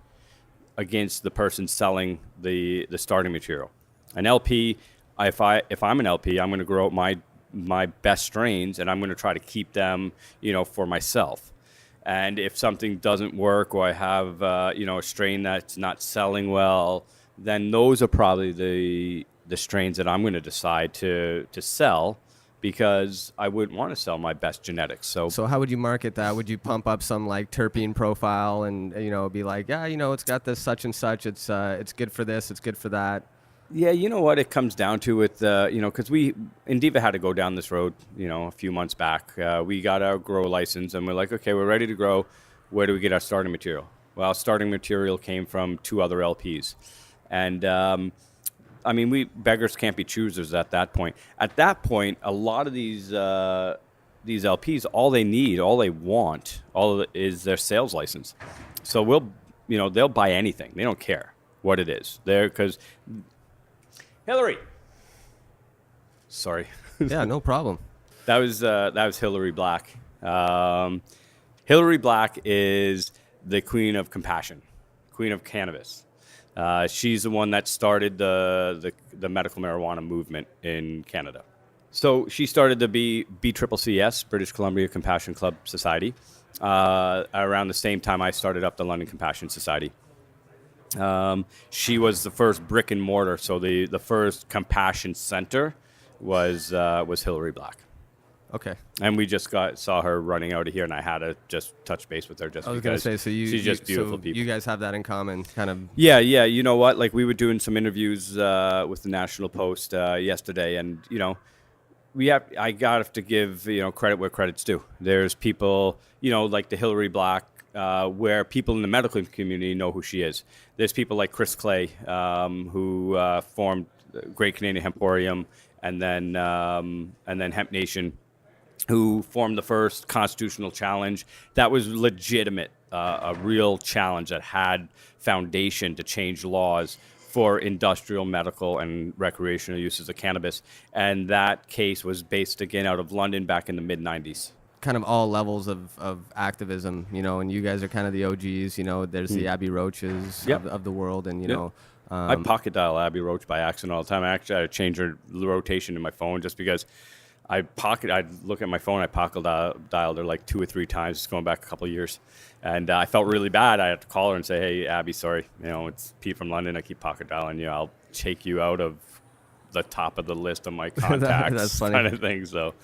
R: against the person selling the starting material. An LP, if I'm an LP, I'm going to grow out my best strains, and I'm going to try to keep them, for myself. And if something doesn't work, or I have, a strain that's not selling well, then those are probably the strains that I'm going to decide to sell, because I wouldn't want to sell my best genetics.
F: So how would you market that? Would you pump up some terpene profile and, be like, yeah, it's got this such and such. It's good for this. It's good for that.
R: Yeah, you know what it comes down to with, because Indiva had to go down this road, a few months back. We got our grow license, and we're like, okay, we're ready to grow. Where do we get our starting material? Well, starting material came from 2 other LPs. And, beggars can't be choosers at that point. At that point, a lot of these LPs, all they want is their sales license. So they'll buy anything. They don't care what it is. Because Hillary. Sorry.
F: Yeah, no problem.
R: That was Hillary Black. Hillary Black is the queen of compassion, queen of cannabis. She's the one that started the medical marijuana movement in Canada. So she started the BCCCS, British Columbia Compassion Club Society, around the same time I started up the London Compassion Society. She was the first brick and mortar, so the first compassion center was Hillary Black.
F: Okay.
R: And we just saw her running out of here, and I had to just touch base with her just because.
F: I was going to say, so
R: she's just beautiful people.
F: You guys have that in common, kind of.
R: Yeah. You know what? We were doing some interviews with the National Post yesterday, and I got to give credit where credit's due. There's people like the Hillary Black. Where people in the medical community know who she is. There's people like Chris Clay, who formed Great Canadian Hemporium, and then Hemp Nation, who formed the first constitutional challenge that was legitimate, a real challenge that had foundation to change laws for industrial, medical, and recreational uses of cannabis. And that case was based again out of London back in the mid-90s.
F: Kind of all levels of activism, and you guys are kind of the OGs, there's the Abby Roaches of the world, and
R: I pocket dial Abby Roach by accident all the time. I actually had to change her rotation in my phone just because I'd look at my phone, I pocket dialed her like 2 or 3 times, just going back a couple of years, and I felt really bad. I had to call her and say, hey Abby, sorry, it's Pete from London, I keep pocket dialing you, I'll take you out of the top of the list of my contacts.
F: That's funny.
R: Kind of thing. So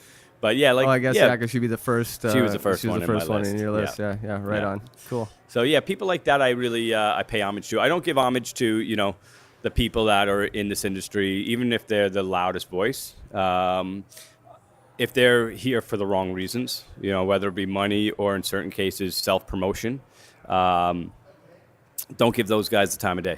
R: but yeah,
F: I guess because she'd be the first.
R: She was the first one
F: in your list. Yeah, right on. Cool.
R: So yeah, people like that, I really I pay homage to. I don't give homage to the people that are in this industry, even if they're the loudest voice. If they're here for the wrong reasons, whether it be money or in certain cases self-promotion, don't give those guys the time of day.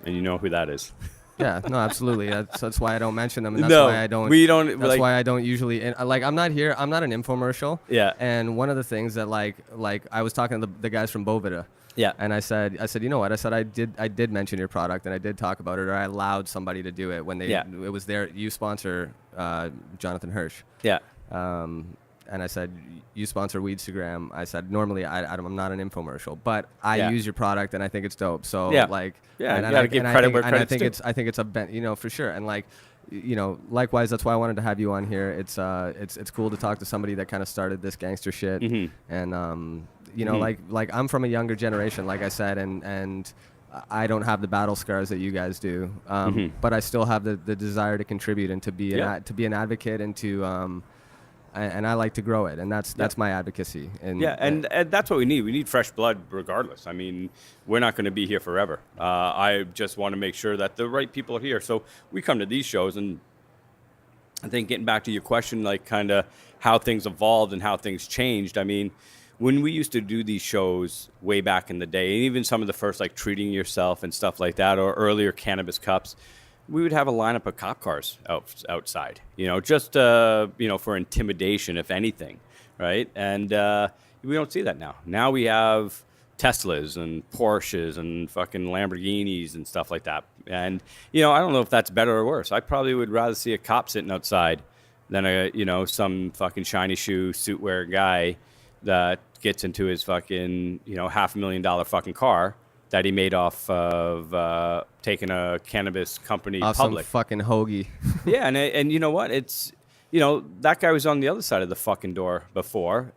R: And you know who that is.
F: Yeah, no, absolutely. That's why I don't mention them, and that's
R: No,
F: why I don't.
R: we don't,
F: That's
R: like-
F: why I don't usually. And like, I'm not here. I'm not an infomercial.
R: Yeah.
F: And one of the things that like I was talking to the guys from Bovida.
R: Yeah.
F: And I said, you know what? I said I did mention your product, and I did talk about it, or I allowed somebody to do it when they.
R: Yeah.
F: It was their. You sponsor Jonathan Hirsh.
R: Yeah.
F: And I said, you sponsor Weedstagram. I said, normally I'm not an infomercial, but I
R: Yeah.
F: use your product and I think it's dope. So
R: Yeah.
F: like,
R: Yeah,
F: and
R: you gotta give credit where credit's due.
F: I think it's for sure. And like, likewise, that's why I wanted to have you on here. It's cool to talk to somebody that kind of started this gangster shit.
R: Mhm.
F: And
R: Mhm.
F: like I'm from a younger generation, like I said, and I don't have the battle scars that you guys do,
R: Mhm.
F: but I still have the desire to contribute and to be
R: Yeah.
F: to be an advocate and to and I like to grow it, and that's my advocacy. And
R: and that's what we need. We need fresh blood regardless. I mean, we're not going to be here forever. I just want to make sure that the right people are here. So we come to these shows, and I think getting back to your question, like kind of how things evolved and how things changed. I mean, when we used to do these shows way back in the day, and even some of the first like Treating Yourself and stuff like that, or earlier Cannabis Cups, we would have a lineup of cop cars outside, just, for intimidation, if anything, right? And we don't see that now. Now we have Teslas and Porsches and fucking Lamborghinis and stuff like that. And, I don't know if that's better or worse. I probably would rather see a cop sitting outside than some fucking shiny shoe suit wearing guy that gets into his fucking, $500,000 fucking car that he made off of taking a cannabis company
F: off
R: public.
F: some fucking hoagie.
R: Yeah, and you know what? It's, that guy was on the other side of the fucking door before,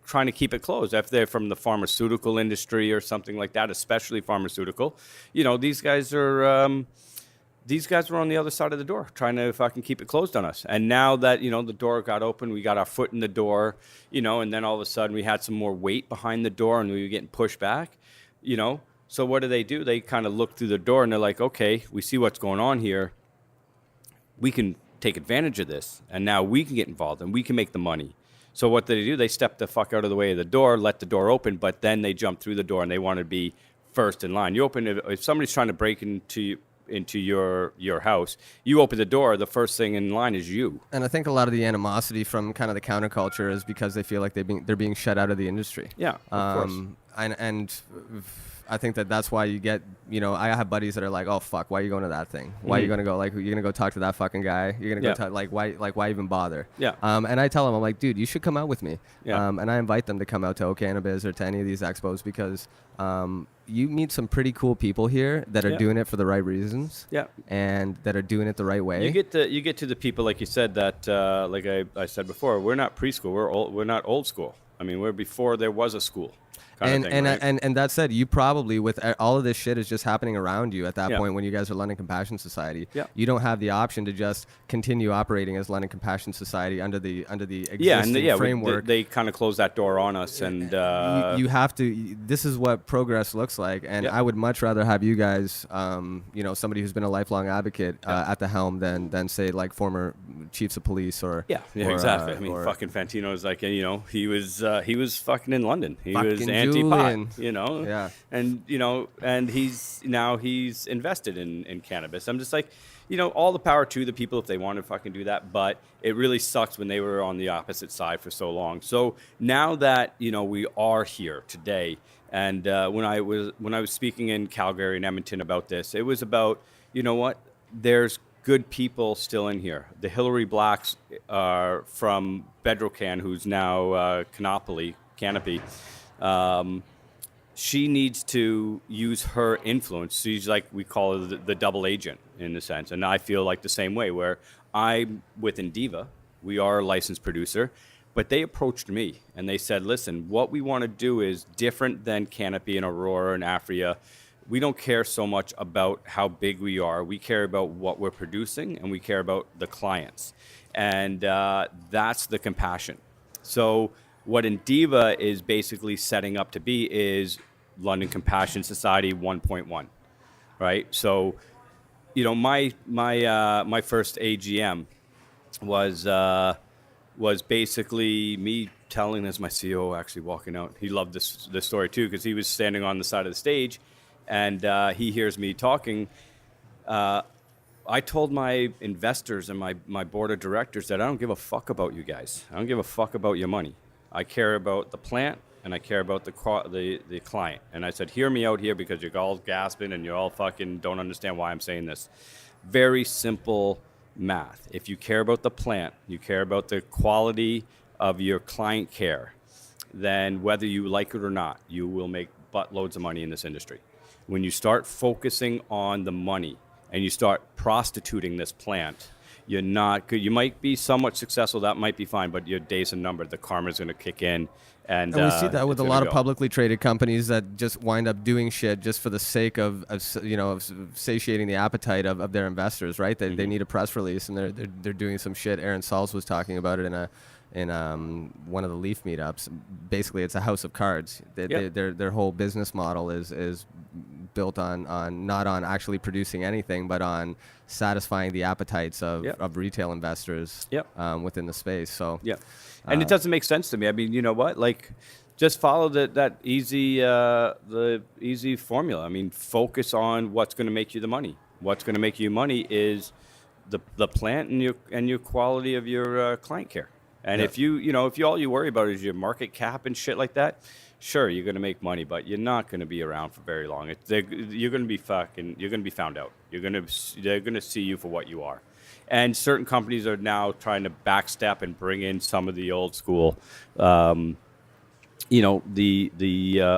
R: trying to keep it closed. If they're from the pharmaceutical industry or something like that, especially pharmaceutical, these guys were on the other side of the door trying to fucking keep it closed on us. And now that, the door got open, we got our foot in the door, and then all of a sudden we had some more weight behind the door and we were getting pushed back, So what do? They kind of look through the door and they're like, okay, we see what's going on here. We can take advantage of this. And now we can get involved and we can make the money. So what do? They step the fuck out of the way of the door, let the door open, but then they jump through the door and they want to be first in line. You open it, if somebody's trying to break into your house, you open the door, the first thing in line is you.
F: And I think a lot of the animosity from kind of the counterculture is because they feel like they're being shut out of the industry.
R: Yeah, of course.
F: And I think that's why you get, I have buddies that are like, oh fuck, why are you going to that thing? Why are you going to go, like, you're going to go talk to that fucking guy? You're going to go talk, why even bother?
R: Yeah.
F: And I tell them, I'm like, dude, you should come out with me.
R: Yeah.
F: And I invite them to come out to OCannabis or to any of these expos because you meet some pretty cool people here that are doing it for the right reasons.
R: Yeah.
F: And that are doing it the right way.
R: You get to the people, like you said, that like I said before, we're not preschool, we're not old school. I mean, we're before there was a school.
F: And
R: thing, right?
F: and that said, you probably, with all of this shit is just happening around you at that
R: Yeah.
F: point when you guys are London Compassion Society.
R: Yeah.
F: You don't have the option to just continue operating as London Compassion Society under the existing framework.
R: They kind of closed that door on us, and
F: you have to. This is what progress looks like, and I would much rather have you guys, somebody who's been a lifelong advocate at the helm than say like former chiefs of police or
R: exactly. I mean, fucking Fantino's like, he was fucking in London. He was
F: Julian.
R: anti-pot, and he's invested in cannabis. I'm just like, all the power to the people if they want to fucking do that, but it really sucks when they were on the opposite side for so long. So now that we are here today, and when I was speaking in Calgary and Edmonton about this, it was about there's good people still in here. The Hillary Blacks are from Bedrocan, who's now Canopy. She needs to use her influence. She's like, we call her the double agent in a sense. And I feel like the same way, where I'm with Indiva, we are a licensed producer, but they approached me and they said, listen, what we want to do is different than Canopy and Aurora and Afria. We don't care so much about how big we are. We care about what we're producing and we care about the clients. And that's the compassion. So what Indiva is basically setting up to be is London Compassion Society 1.1, right? So, my first AGM was basically me telling, as my CEO actually walking out. He loved this story too, because he was standing on the side of the stage, and he hears me talking. I told my investors and my board of directors that I don't give a fuck about you guys. I don't give a fuck about your money. I care about the plant and I care about the client. And I said, hear me out here because you're all gasping and you all fucking don't understand why I'm saying this. Very simple math. If you care about the plant, you care about the quality of your client care, then whether you like it or not, you will make buttloads of money in this industry. When you start focusing on the money, and you start prostituting this plant, you're not good. You might be somewhat successful, that might be fine, but your days are numbered. The karma's going to kick in. And
F: we see that with a lot of
R: go.
F: publicly traded companies that just wind up doing shit just for the sake of satiating the appetite of their investors, right? They need a press release, and they're doing some shit. Aaron Sauls was talking about it in one of the Leaf meetups. Basically, it's a house of cards. Their whole business model is built on not on actually producing anything, but on satisfying the appetites of retail investors within the space. So
R: and it doesn't make sense to me. I mean, you know what? Like, just follow the easy formula. I mean, focus on what's going to make you the money. What's going to make you money is the plant and your quality of your client care. And if all you worry about is your market cap and shit like that, sure, you're going to make money, but you're not going to be around for very long. You're going to be found out. They're going to see you for what you are. And certain companies are now trying to backstep and bring in some of the old school, the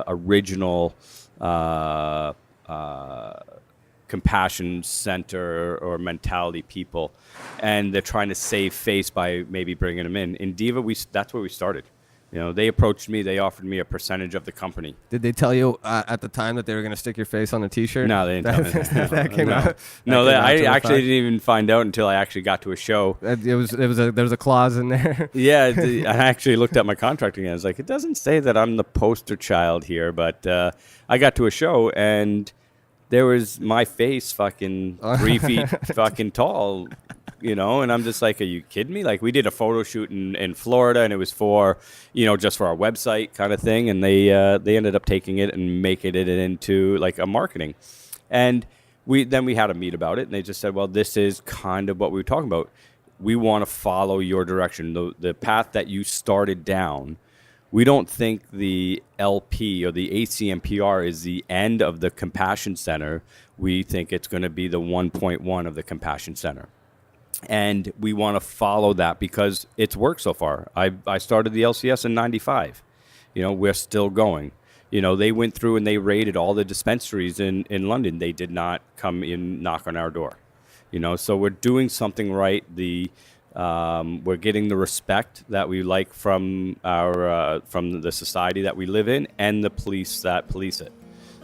R: original compassion center or mentality people, and they're trying to save face by maybe bringing them in. In Diva, that's where we started. They approached me. They offered me a percentage of the company.
F: Did they tell you at the time that they were going to stick your face on a T-shirt?
R: No, they didn't tell me.
F: That came out.
R: I actually didn't even find out until I actually got to a show.
F: There was a clause in there.
R: Yeah, I actually looked at my contract again. I was like, it doesn't say that I'm the poster child here, but I got to a show and there was my face fucking 3 feet fucking tall. And I'm just like, are you kidding me? Like, we did a photo shoot in Florida, and it was for, just for our website kind of thing. And they ended up taking it and making it into like a marketing. And we had a meet about it, and they just said, well, this is kind of what we were talking about. We want to follow your direction, the path that you started down. We don't think the LP or the ACMPR is the end of the Compassion Center. We think it's going to be the 1.1 of the Compassion Center. And we want to follow that because it's worked so far. I started the LCS in 95. We're still going. They went through and they raided all the dispensaries in London. They did not come in, knock on our door. So we're doing something right. We're getting the respect that we like from the society that we live in and the police that police it.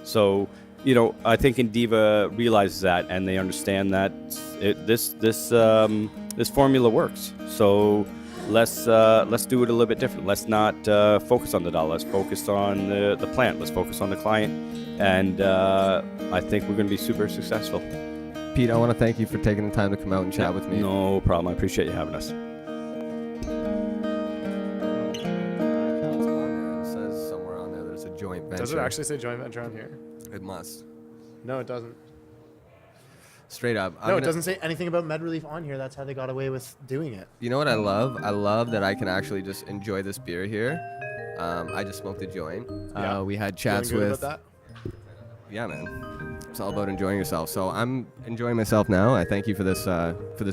R: So, I think Indiva realizes that, and they understand that this formula works. So let's do it a little bit different. Let's not focus on the dollar. Let's focus on the plant. Let's focus on the client, and I think we're going to be super successful.
F: Pete, I want to thank you for taking the time to come out and chat with me.
R: No problem. I appreciate you having us.
F: It says somewhere on there there's a joint venture.
G: Does it actually say joint venture on here?
F: It must.
G: No, it doesn't.
F: Straight up.
G: No, it doesn't say anything about Medreleaf on here. That's how they got away with doing it.
F: You know what I love? I love that I can actually just enjoy this beer here. I just smoked a joint. We had chats with...
G: About that?
F: Yeah, man. It's all about enjoying yourself. So I'm enjoying myself now. I thank you for this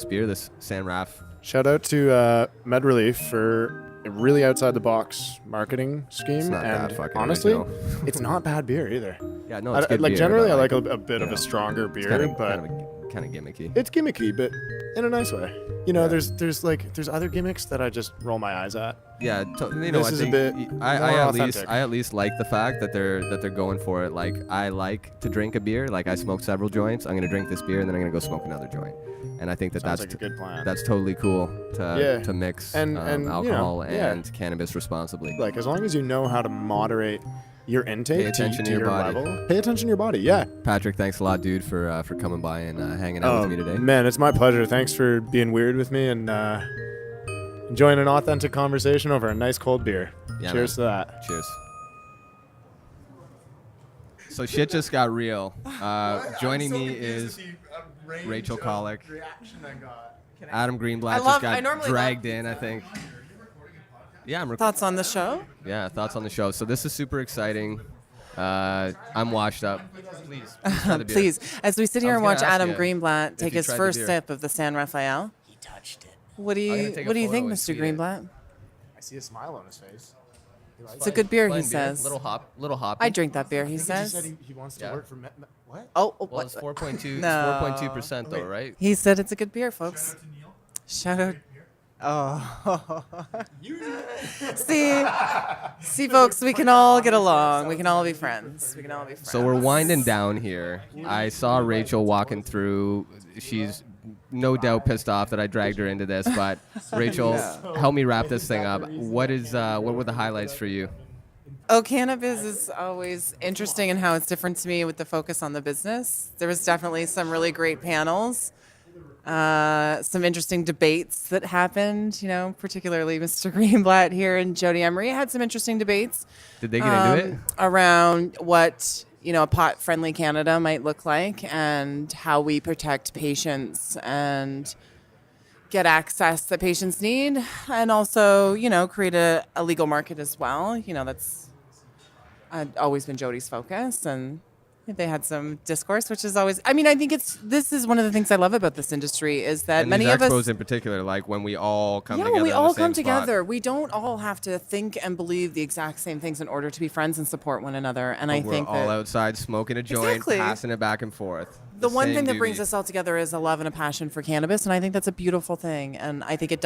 F: beer, this San Raf.
G: Shout out to Medreleaf for a really outside the box marketing scheme.
F: It's not
G: and
F: bad fucking
G: honestly,
F: original.
G: it's not bad beer either.
F: Yeah, no, it's good beer.
G: Generally, I
F: but
G: like a bit of a stronger beer, but
F: kind of gimmicky.
G: It's gimmicky, but in a nice way. There's other gimmicks that I just roll my eyes at.
F: Yeah,
G: this is a bit
F: I at least like the fact that they're going for it. Like, I like to drink a beer. Like, I smoke several joints. I'm gonna drink this beer and then I'm gonna go smoke another joint. And I think that's
G: like a good plan.
F: That's totally cool to mix
G: and
F: alcohol and cannabis responsibly.
G: Like, as long as you know how to moderate your intake,
F: pay attention to your body.
G: Level, pay attention to your body. Yeah.
F: Patrick, thanks a lot, dude, for coming by and hanging out with me today.
G: Man, it's my pleasure. Thanks for being weird with me and enjoying an authentic conversation over a nice cold beer.
F: Yeah,
G: cheers to that.
F: Cheers. So shit just got real. Joining me is Rachel Colic.
G: Reaction I got.
F: Adam Greenblatt just got dragged in, I think. Yeah, I'm
S: Thoughts on the show?
F: Yeah, thoughts on the show. So this is super exciting. I'm washed up. Please.
S: Please. As we sit here and watch Adam Greenblatt take his first
F: beer.
S: sip of the San Rafael.
M: He touched it.
S: What do you think, Mr. Greenblatt?
G: I see a smile on his face.
S: It's a good beer, he says.
F: Little hop.
S: I drink that beer, he
G: He
S: says.
G: said he wants to work for what?
S: Oh,
F: well, it's 4.2.
S: No.
F: It's 4.2% though, right?
S: He said it's a good beer, folks. Shout out. Oh. See, folks, we can all get along. We can all be friends.
F: So we're winding down here. I saw Rachel walking through. She's no doubt pissed off that I dragged her into this, but Rachel, help me wrap this thing up. What were the highlights for you?
S: Oh, cannabis is always interesting in how it's different to me with the focus on the business. There was definitely some really great panels. Some interesting debates that happened, particularly Mr. Greenblatt here and Jody Emery had some interesting debates.
F: Did they get into it?
S: Around what, a pot-friendly Canada might look like and how we protect patients and get access that patients need and also, create a legal market as well. That's always been Jody's focus, and they had some discourse, which is always. I think this is one of the things I love about this industry is that
F: And
S: many
F: these
S: of us.
F: expos in particular, like when we all come together.
S: Yeah, we
F: in
S: all
F: the same
S: come
F: spot.
S: together. We don't all have to think and believe the exact same things in order to be friends and support one another. And I
F: We're
S: think
F: all
S: that
F: outside smoking a joint,
S: Exactly.
F: passing it back and forth.
S: the one
F: same
S: thing that
F: beauty.
S: brings us all together is a love and a passion for cannabis, and I think that's a beautiful thing. And I think it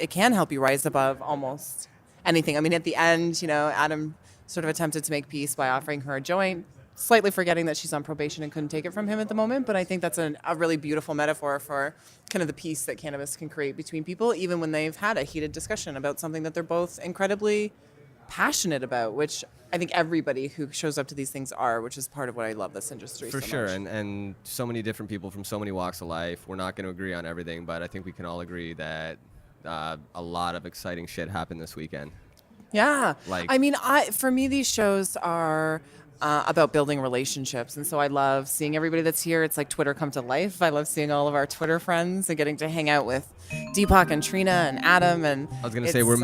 S: can help you rise above almost anything. At the end, Adam sort of attempted to make peace by offering her a joint, slightly forgetting that she's on probation and couldn't take it from him at the moment. But I think that's a really beautiful metaphor for kind of the peace that cannabis can create between people, even when they've had a heated discussion about something that they're both incredibly passionate about, which I think everybody who shows up to these things are, which is part of what I love this industry
F: For
S: so
F: sure,
S: much.
F: and so many different people from so many walks of life. We're not going to agree on everything, but I think we can all agree that a lot of exciting shit happened this weekend.
S: Yeah.
F: Like-
S: For me, these shows are about building relationships. And so I love seeing everybody that's here. It's like Twitter come to life. I love seeing all of our Twitter friends and getting to hang out with Deepak and Trina and Adam. And
F: I was going to say, we're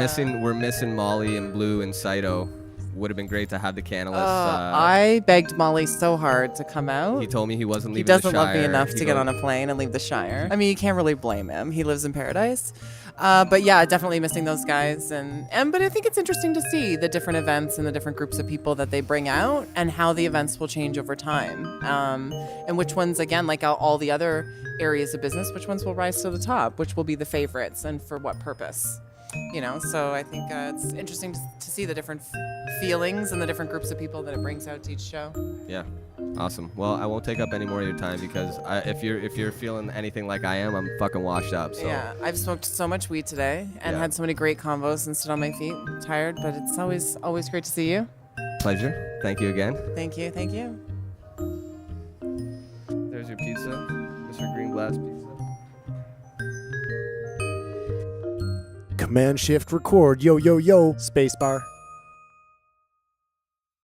F: missing Molly and Blue and Saito. Would have been great to have the Canalists.
S: I begged Molly so hard to come out.
F: He told me he wasn't
S: He
F: leaving the
S: doesn't
F: Shire.
S: love me enough to get on a plane and leave the Shire. You can't really blame him. He lives in paradise. But yeah, definitely missing those guys. But I think it's interesting to see the different events and the different groups of people that they bring out and how the events will change over time. And which ones, again, like all the other areas of business, which ones will rise to the top, which will be the favorites and for what purpose. So I think it's interesting to see the different feelings and the different groups of people that it brings out to each show.
F: Yeah, awesome. Well, I won't take up any more of your time because if you're feeling anything like I am, I'm fucking washed up. So.
S: Yeah, I've smoked so much weed today and had so many great combos and stood on my feet. I'm tired, but it's always great to see you.
F: Pleasure. Thank you again.
S: Thank you.
F: There's your pizza, Mr. Greenblatt's pizza.
G: Command Shift Record. Yo, yo, yo. Spacebar.